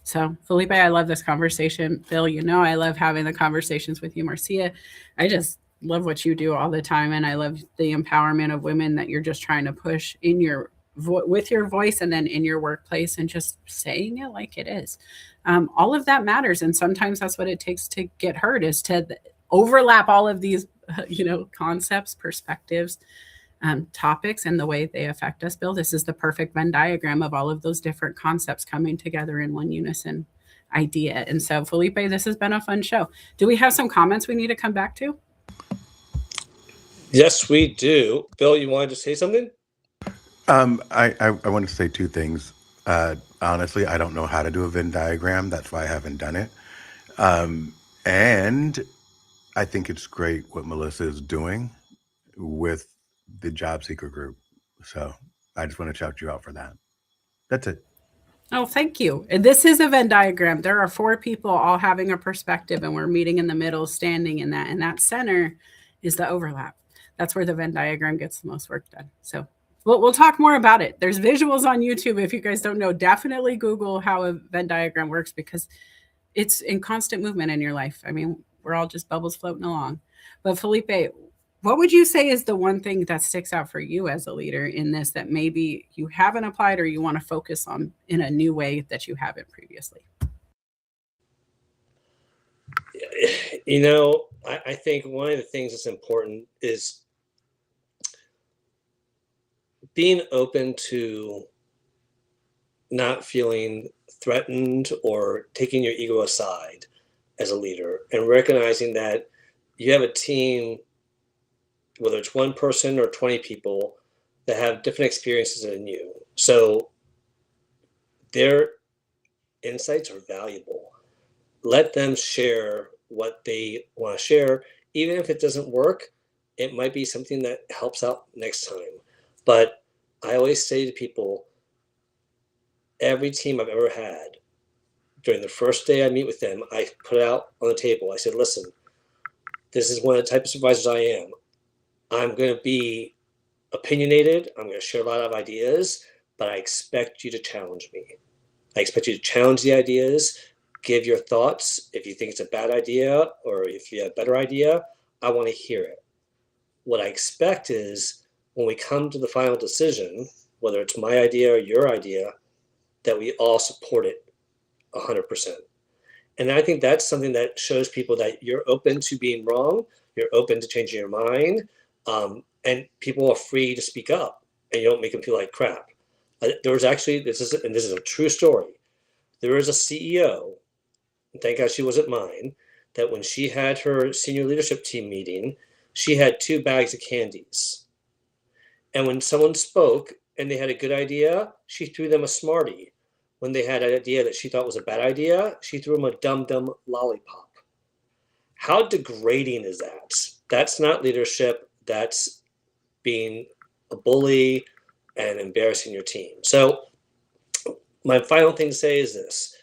So, Felipe, I love this conversation. Bill, I love having the conversations with you. Marcia, I just love what you do all the time. And I love the empowerment of women that you're just trying to push in with your voice and then in your workplace and just saying it like it is. All of that matters. And sometimes that's what it takes to get heard, is to overlap all of these, concepts, perspectives, topics, and the way they affect us. Bill, this is the perfect Venn diagram of all of those different concepts coming together in one unison idea. And so, Felipe, this has been a fun show. Do we have some comments we need to come back to? Yes, we do. Bill, you wanted to say something? I want to say two things. Honestly, I don't know how to do a Venn diagram. That's why I haven't done it. And I think it's great what Melissa is doing with the job seeker group. So I just want to shout you out for that. That's it. Oh, thank you. And this is a Venn diagram. There are 4 people all having a perspective, and we're meeting in the middle, standing in that. And that center is the overlap. That's where the Venn diagram gets the most work done. So we'll talk more about it. There's visuals on YouTube. If you guys don't know, definitely Google how a Venn diagram works, because it's in constant movement in your life. I mean, we're all just bubbles floating along. But Felipe, what would you say is the one thing that sticks out for you as a leader in this that maybe you haven't applied or you want to focus on in a new way that you haven't previously? I think one of the things that's important is being open to not feeling threatened or taking your ego aside as a leader, and recognizing that you have a team, whether it's one person or 20 people, that have different experiences than you. So their insights are valuable. Let them share what they want to share. Even if it doesn't work, it might be something that helps out next time. But I always say to people, every team I've ever had, during the first day I meet with them, I put it out on the table. I said, listen, this is one of the type of supervisors I am. I'm going to be opinionated. I'm going to share a lot of ideas, but I expect you to challenge me. I expect you to challenge the ideas, give your thoughts. If you think it's a bad idea or if you have a better idea, I want to hear it. What I expect is when we come to the final decision, whether it's my idea or your idea, that we all support it 100%. And I think that's something that shows people that you're open to being wrong, you're open to changing your mind, and people are free to speak up, and you don't make them feel like crap. There was actually, this is a true story. There was a CEO, and thank God she wasn't mine, that when she had her senior leadership team meeting, she had 2 bags of candies. And when someone spoke and they had a good idea, she threw them a Smartie. When they had an idea that she thought was a bad idea, she threw them a dum-dum lollipop. How degrading is that? That's not leadership. That's being a bully and embarrassing your team. So my final thing to say is this.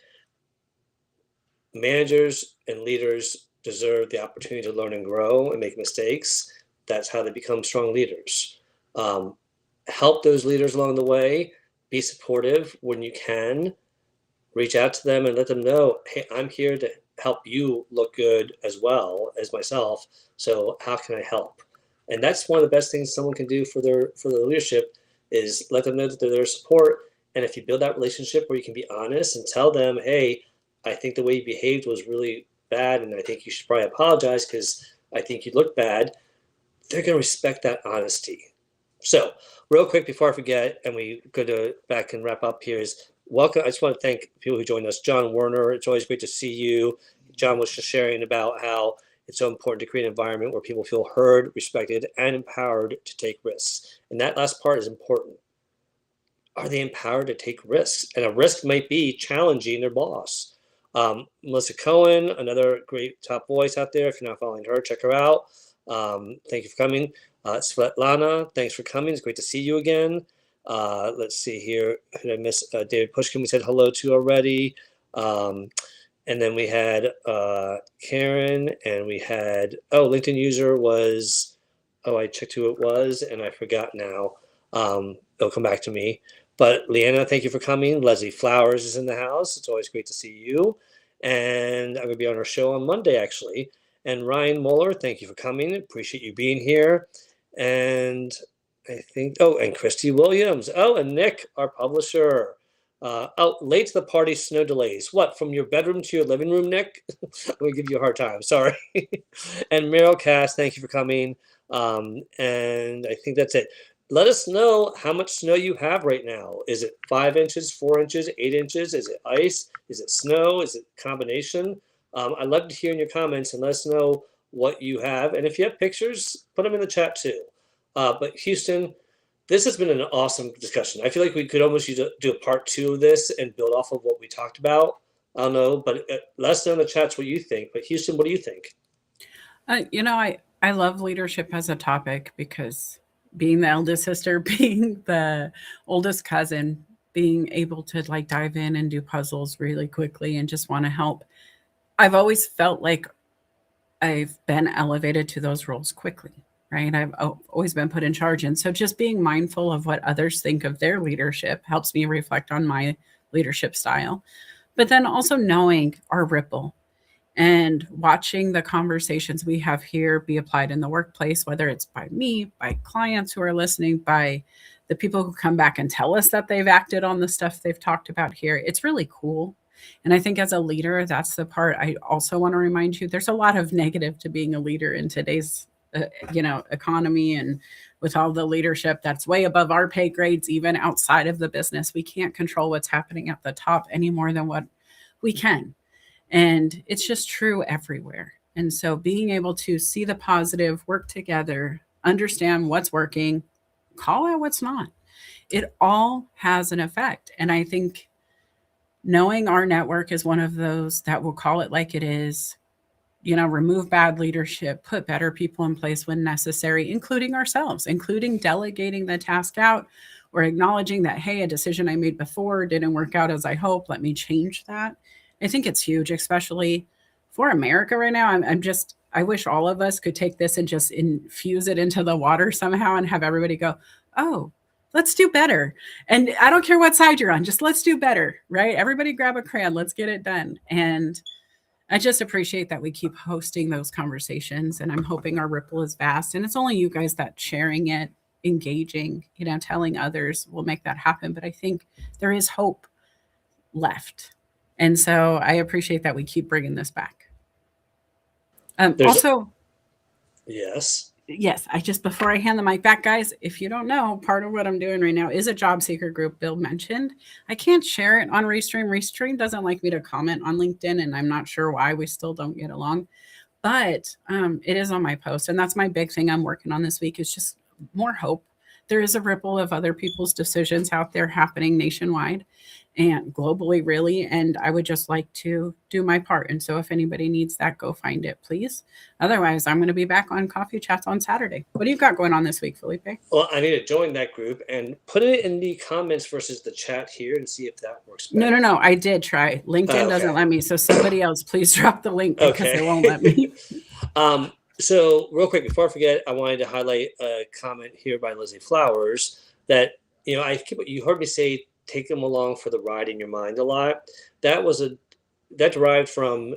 Managers and leaders deserve the opportunity to learn and grow and make mistakes. That's how they become strong leaders. Help those leaders along the way. Be supportive when you can. Reach out to them and let them know, hey, I'm here to help you look good as well as myself. So how can I help? And that's one of the best things someone can do for their leadership, is let them know that they're their support. And if you build that relationship where you can be honest and tell them, hey, I think the way you behaved was really bad, and I think you should probably apologize because I think you look bad, they're going to respect that honesty. So real quick before I forget, and we go back and wrap up here, is welcome. I just want to thank people who joined us. John Werner, it's always great to see you. John was just sharing about how It's so important to create an environment where people feel heard, respected, and empowered to take risks. And that last part is important. Are they empowered to take risks? And a risk might be challenging their boss. Melissa Cohen, another great top voice out there. If you're not following her, check her out. Thank you for coming. Svetlana, thanks for coming. It's great to see you again. Let's see here. Who did I miss? David Pushkin, we said hello to already. And then we had Karen, and we had, LinkedIn user was, I checked who it was, and I forgot now. It'll come back to me. But Leanna, thank you for coming. Leslie Flowers is in the house. It's always great to see you. And I'm going to be on our show on Monday, actually. And Ryan Muller, thank you for coming. Appreciate you being here. And I think, and Christy Williams. And Nick, our publisher. Late to the party, snow delays. What, from your bedroom to your living room, Nick? I'm going to give you a hard time. Sorry. And Meryl Cass, thank you for coming. And I think that's it. Let us know how much snow you have right now. Is it 5 inches, 4 inches, 8 inches? Is it ice? Is it snow? Is it combination? I'd love to hear in your comments, and let us know what you have. And if you have pictures, put them in the chat too. But Houston, this has been an awesome discussion. I feel like we could almost do a part 2 of this and build off of what we talked about. I don't know, but let us know in the chats what you think. But Houston, what do you think? I love leadership as a topic because being the eldest sister, being the oldest cousin, being able to dive in and do puzzles really quickly and just want to help. I've always felt like I've been elevated to those roles quickly, right? I've always been put in charge. And so just being mindful of what others think of their leadership helps me reflect on my leadership style. But then also knowing our ripple and watching the conversations we have here be applied in the workplace, whether it's by me, by clients who are listening, by the people who come back and tell us that they've acted on the stuff they've talked about here. It's really cool. And I think as a leader, that's the part I also want to remind you. There's a lot of negative to being a leader in today's economy, and with all the leadership that's way above our pay grades, even outside of the business. We can't control what's happening at the top any more than what we can. And it's just true everywhere. And so being able to see the positive, work together, understand what's working, call out what's not. It all has an effect. And I think knowing our network is one of those that will call it like it is, remove bad leadership, put better people in place when necessary, including ourselves, including delegating the task out or acknowledging that, hey, a decision I made before didn't work out as I hoped. Let me change that. I think it's huge, especially for America right now. I wish all of us could take this and just infuse it into the water somehow and have everybody go, oh, let's do better. And I don't care what side you're on, just let's do better, right? Everybody grab a crayon, let's get it done. And I just appreciate that we keep hosting those conversations, and I'm hoping our ripple is vast. And it's only you guys that sharing it, engaging, telling others will make that happen. But I think there is hope left. And so I appreciate that we keep bringing this back. Yes, before I hand the mic back, guys, if you don't know, part of what I'm doing right now is a job seeker group Bill mentioned. I can't share it on Restream. Restream doesn't like me to comment on LinkedIn, and I'm not sure why. We still don't get along. But it is on my post, and that's my big thing I'm working on this week is just more hope. There is a ripple of other people's decisions out there happening nationwide and globally, really. And I would just like to do my part. And so if anybody needs that, go find it, please. Otherwise, I'm going to be back on Coffee Chats on Saturday. What do you got going on this week, Felipe? Well, I need to join that group and put it in the comments versus the chat here and see if that works better. No. I did try. LinkedIn doesn't let me. So somebody else, please drop the link because they won't let me. So real quick, before I forget, I wanted to highlight a comment here by Leslie Flowers that, you heard me say, take them along for the ride in your mind a lot. That derived from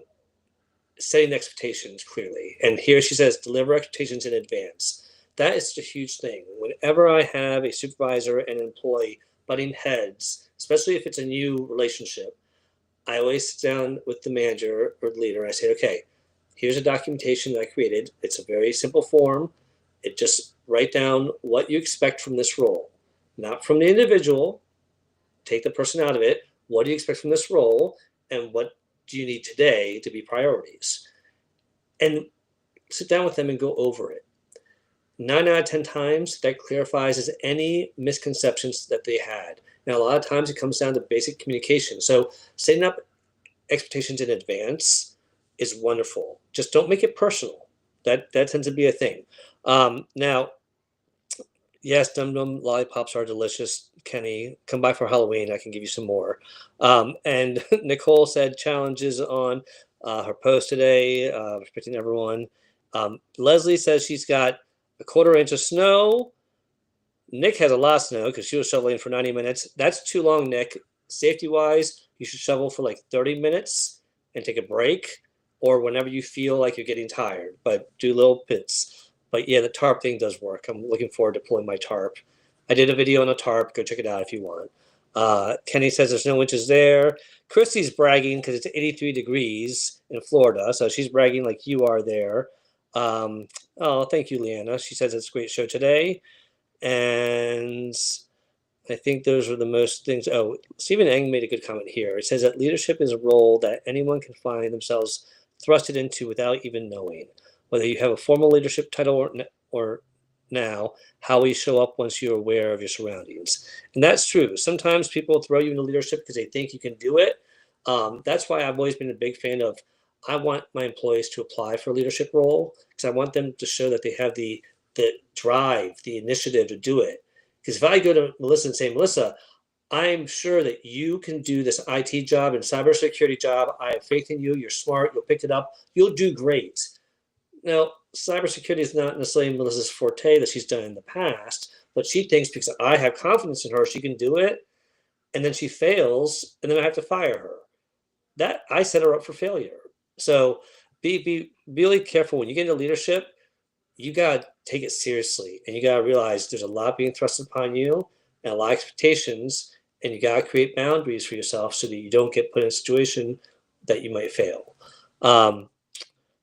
setting expectations clearly. And here she says, deliver expectations in advance. That is a huge thing. Whenever I have a supervisor and an employee butting heads, especially if it's a new relationship, I always sit down with the manager or the leader. And I say, okay, here's a documentation that I created. It's a very simple form. It just write down what you expect from this role, not from the individual. Take the person out of it. What do you expect from this role? And what do you need today to be priorities? And sit down with them and go over it. 9 out of 10 times, that clarifies any misconceptions that they had. Now, a lot of times it comes down to basic communication. So setting up expectations in advance is wonderful. Just don't make it personal. That tends to be a thing. Now, yes, Dum Dum lollipops are delicious. Kenny, come by for Halloween. I can give you some more. And Nicole said challenges on her post today, respecting everyone. Leslie says she's got a 1/4 inch of snow. Nick has a lot of snow because she was shoveling for 90 minutes. That's too long, Nick. Safety-wise, you should shovel for like 30 minutes and take a break, or whenever you feel like you're getting tired, but do little bits. But yeah, the tarp thing does work. I'm looking forward to pulling my tarp. I did a video on a tarp. Go check it out if you want. Kenny says there's no winches there. Christy's bragging because it's 83 degrees in Florida, so she's bragging like you are there. Oh, thank you, Leanna. She says it's a great show today. And I think those are the most things. Oh, Stephen Eng made a good comment here. It says that leadership is a role that anyone can find themselves thrusted into without even knowing. Whether you have a formal leadership title or now, how we show up once you're aware of your surroundings. And that's true. Sometimes people throw you into leadership because they think you can do it. That's why I've always been a big fan of, I want my employees to apply for a leadership role because I want them to show that they have the drive, the initiative to do it. Because if I go to Melissa and say, Melissa, I'm sure that you can do this IT job and cybersecurity job. I have faith in you. You're smart. You'll pick it up. You'll do great. Now, cybersecurity is not necessarily Melissa's forte that she's done in the past, but she thinks because I have confidence in her, she can do it. And then she fails, and then I have to fire her. That I set her up for failure. So be really careful when you get into leadership. You got to take it seriously, and you got to realize there's a lot being thrust upon you and a lot of expectations, and you got to create boundaries for yourself so that you don't get put in a situation that you might fail.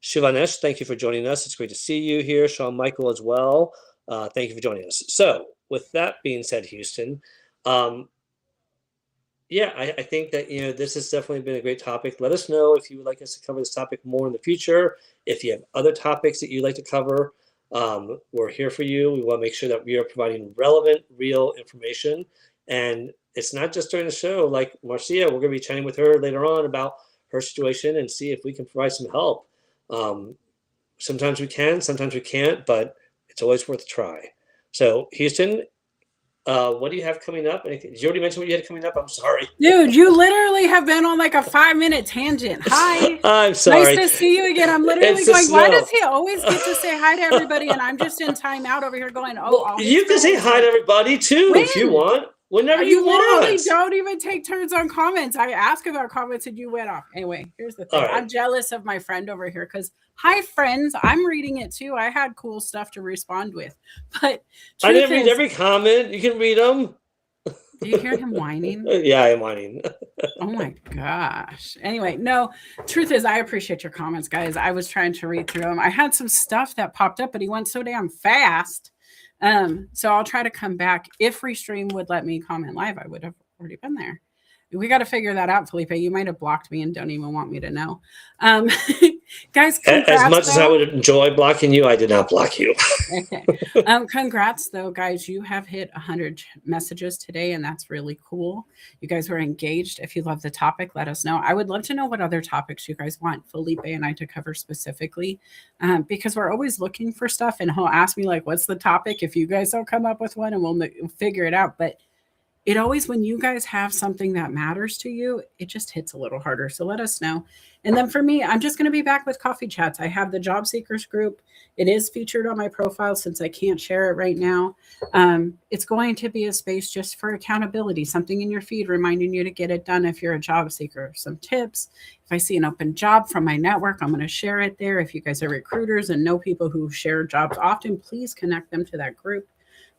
Shivanesh, thank you for joining us. It's great to see you here. Sean Michael as well. Thank you for joining us. So with that being said, Houston, yeah, I think that, this has definitely been a great topic. Let us know if you would like us to cover this topic more in the future. If you have other topics that you'd like to cover, we're here for you. We want to make sure that we are providing relevant, real information. And it's not just during the show. Like Marcia, we're going to be chatting with her later on about her situation and see if we can provide some help. Sometimes we can, sometimes we can't, but it's always worth a try. So Houston, what do you have coming up? Anything? Did you already mention what you had coming up? I'm sorry. Dude, you literally have been on like a 5-minute tangent. Hi. I'm sorry. Nice to see you again. I'm literally going, why does he always get to say hi to everybody? And I'm just in timeout over here going, oh. You can say hi to everybody too if you want. Whenever you want. Literally don't even take turns on comments. I ask about comments and you went off. Anyway, here's the thing. Right. I'm jealous of my friend over here because, hi, friends. I'm reading it too. I had cool stuff to respond with. But I didn't read every comment. You can read them. Do you hear him whining? Yeah, I am whining. Oh my gosh. Anyway, no, truth is, I appreciate your comments, guys. I was trying to read through them. I had some stuff that popped up, but he went so damn fast. So I'll try to come back. If Restream would let me comment live, I would have already been there. We got to figure that out, Felipe. You might have blocked me and don't even want me to know. Guys, as much as I would enjoy blocking you, I did not block you. Okay. Congrats, though, guys. You have hit 100 messages today, and that's really cool. You guys were engaged. If you love the topic, let us know. I would love to know what other topics you guys want Felipe and I to cover specifically, because we're always looking for stuff, and he'll ask me, like, what's the topic? If you guys don't come up with one, and we'll figure it out. But it always, when you guys have something that matters to you, it just hits a little harder. So let us know. And then for me, I'm just going to be back with coffee chats. I have the job seekers group. It is featured on my profile since I can't share it right now. It's going to be a space just for accountability, something in your feed reminding you to get it done if you're a job seeker. Some tips. If I see an open job from my network, I'm going to share it there. If you guys are recruiters and know people who share jobs often, please connect them to that group.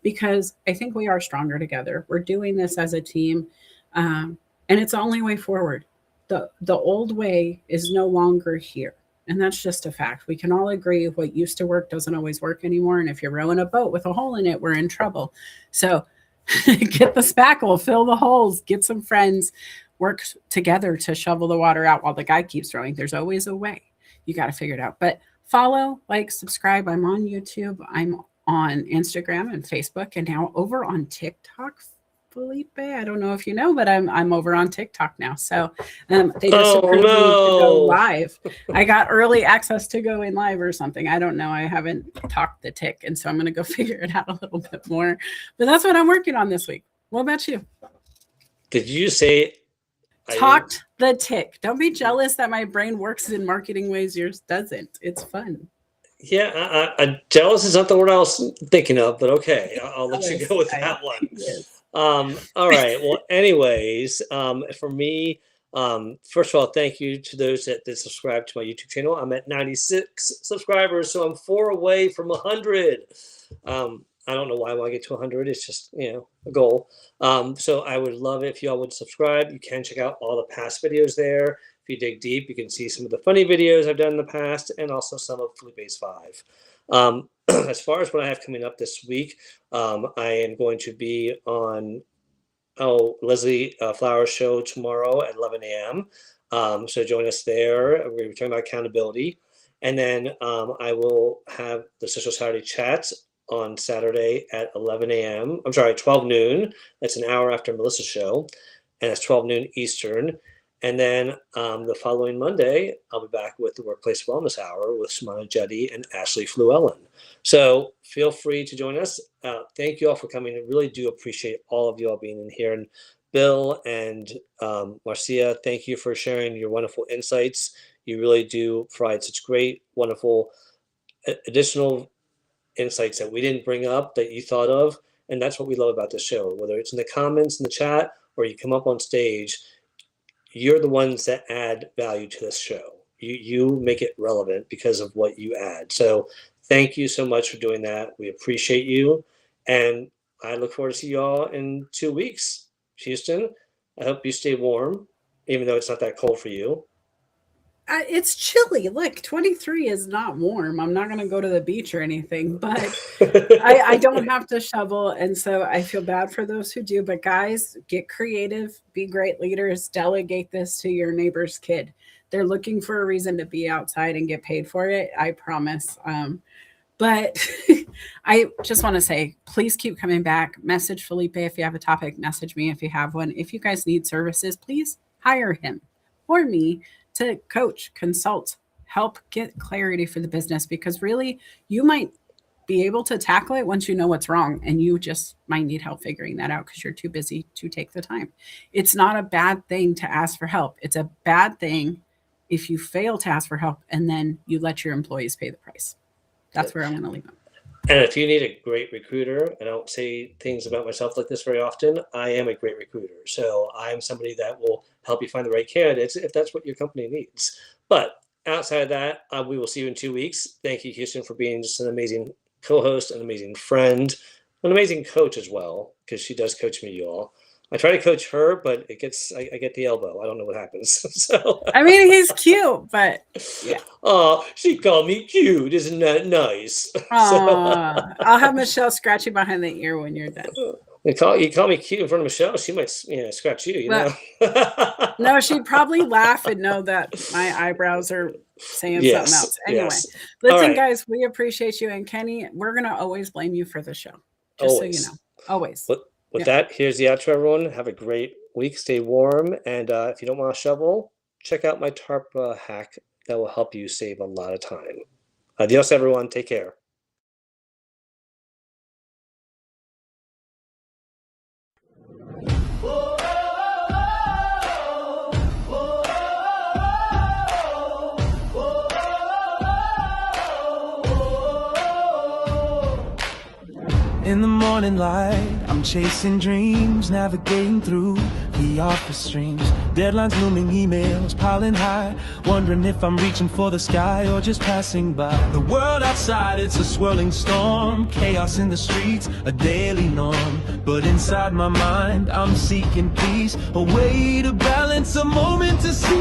Because I think we are stronger together. We're doing this as a team, and it's the only way forward. The old way is no longer here, and that's just a fact. We can all agree what used to work doesn't always work anymore, and if you're rowing a boat with a hole in it, we're in trouble. So get the spackle, fill the holes, get some friends, work together to shovel the water out while the guy keeps rowing. There's always a way. You got to figure it out. But follow, like, subscribe. I'm on YouTube. I'm on Instagram and Facebook, and now over on TikTok. Felipe, I don't know if you know, but I'm over on TikTok now. So they just approved me to go live. I got early access to go in live or something. I don't know. I haven't talked the tick, and so I'm going to go figure it out a little bit more. But that's what I'm working on this week. What about you? Did you say talked the tick? Don't be jealous that my brain works in marketing ways yours doesn't. It's fun. Yeah, jealous is not the word I was thinking of, but okay, I'll let you go with that one. Yes. All right. Well, anyways, for me, first of all, thank you to those that did subscribe to my YouTube channel. I'm at 96 subscribers, so I'm 4 away from 100. I don't know why I want to get to 100. It's just, a goal. So I would love it if y'all would subscribe. You can check out all the past videos there. If you dig deep, you can see some of the funny videos I've done in the past and also some of Felipe's 5. As far as what I have coming up this week, I am going to be on Leslie Flowers' show tomorrow at 11 a.m. So join us there. We're going to be talking about accountability. And then I will have the Social Saturday Chats on Saturday at 11 a.m. I'm sorry, 12 noon. That's an hour after Melissa's show. And it's 12 noon Eastern. And then the following Monday, I'll be back with the Workplace Wellness Hour with Simona Juddy and Ashley Fluellen. So feel free to join us. Thank you all for coming. I really do appreciate all of you all being in here. And Bill and Marcia, thank you for sharing your wonderful insights. You really do provide such great, wonderful additional insights that we didn't bring up that you thought of. And that's what we love about the show, whether it's in the comments in the chat or you come up on stage. You're the ones that add value to this show. You make it relevant because of what you add. So thank you so much for doing that. We appreciate you. And I look forward to see you all in 2 weeks. Houston, I hope you stay warm, even though it's not that cold for you. It's chilly. Look, 23 is not warm. I'm not going to go to the beach or anything, but I don't have to shovel. And so I feel bad for those who do. But guys, get creative, be great leaders, delegate this to your neighbor's kid. They're looking for a reason to be outside and get paid for it. I promise. But I just want to say, please keep coming back. Message Felipe if you have a topic. Message me if you have one. If you guys need services, please hire him or me to coach, consult, help get clarity for the business, because really you might be able to tackle it once you know what's wrong, and you just might need help figuring that out because you're too busy to take the time. It's not a bad thing to ask for help. It's a bad thing if you fail to ask for help and then you let your employees pay the price. That's where I'm going to leave them. And if you need a great recruiter, and I don't say things about myself like this very often, I am a great recruiter. So I'm somebody that will help you find the right candidates if that's what your company needs. But outside of that, we will see you in 2 weeks. Thank you, Houston, for being just an amazing co-host, an amazing friend, an amazing coach as well, because she does coach me, you all. I try to coach her, but I get the elbow. I don't know what happens. So I mean, he's cute, but yeah. Oh, she called me cute. Isn't that nice? I'll have Michelle scratch you behind the ear when you're done. You call me cute in front of Michelle, she might scratch you, know? No, she'd probably laugh and know that my eyebrows are saying something else. Anyway, listen, guys, we appreciate you. And Kenny, we're going to always blame you for the show. Just always. So you know. Always. With that, here's the outro, everyone. Have a great week. Stay warm. And if you don't want to shovel, check out my tarp hack that will help you save a lot of time. Adios, everyone. Take care. In the morning light, I'm chasing dreams, navigating through the office streams. Deadlines looming, emails piling high, wondering if I'm reaching for the sky or just passing by. The world outside, it's a swirling storm, chaos in the streets, a daily norm. But inside my mind, I'm seeking peace, a way to balance, a moment to seize.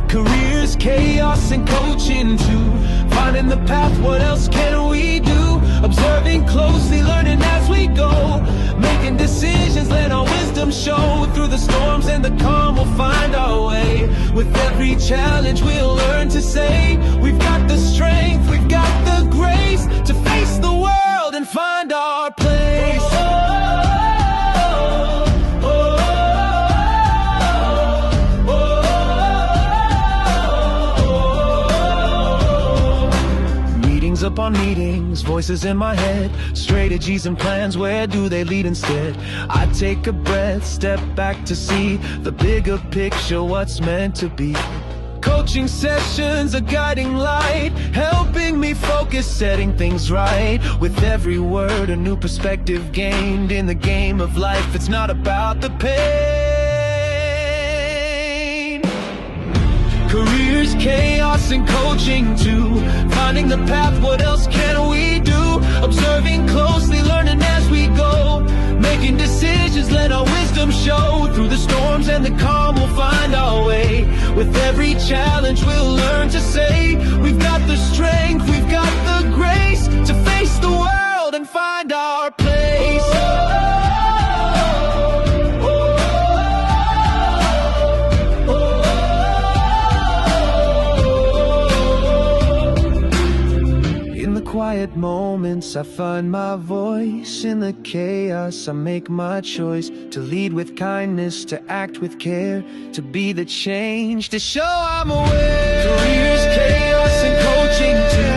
Careers, chaos, and coaching too. Finding the path, what else can we do? Observing closely, learning as we go. Making decisions, let our wisdom show. Through the storms and the calm, we'll find our way. With every challenge, we'll learn to say, we've got the strength, we've got the grace to face the world and find our place. Upon meetings, voices in my head, strategies and plans, where do they lead instead? I take a breath, step back to see the bigger picture, what's meant to be. Coaching sessions, a guiding light, helping me focus, setting things right. With every word, a new perspective gained. In the game of life, it's not about the pain. Careers, chaos, and coaching too. Finding the path, what else can we do? Observing closely, learning as we go. Making decisions, let our wisdom show. Through the storms and the calm, we'll find our way. With every challenge, we'll learn to say, we've got the strength, we've got the grace to face the world and find our place. Quiet moments, I find my voice. In the chaos, I make my choice to lead with kindness, to act with care, to be the change, to show I'm aware. Careers, chaos, and coaching too.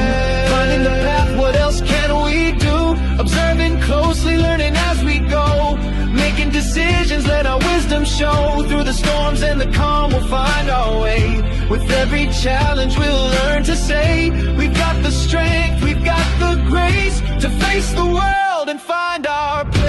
Finding the path, what else can we do? Observing closely, learning as we go. Making decisions, let our wisdom show. Through the storms and the calm, we'll find our way. With every challenge, we'll learn to say, we've got the strength, we've got the grace to face the world and find our place.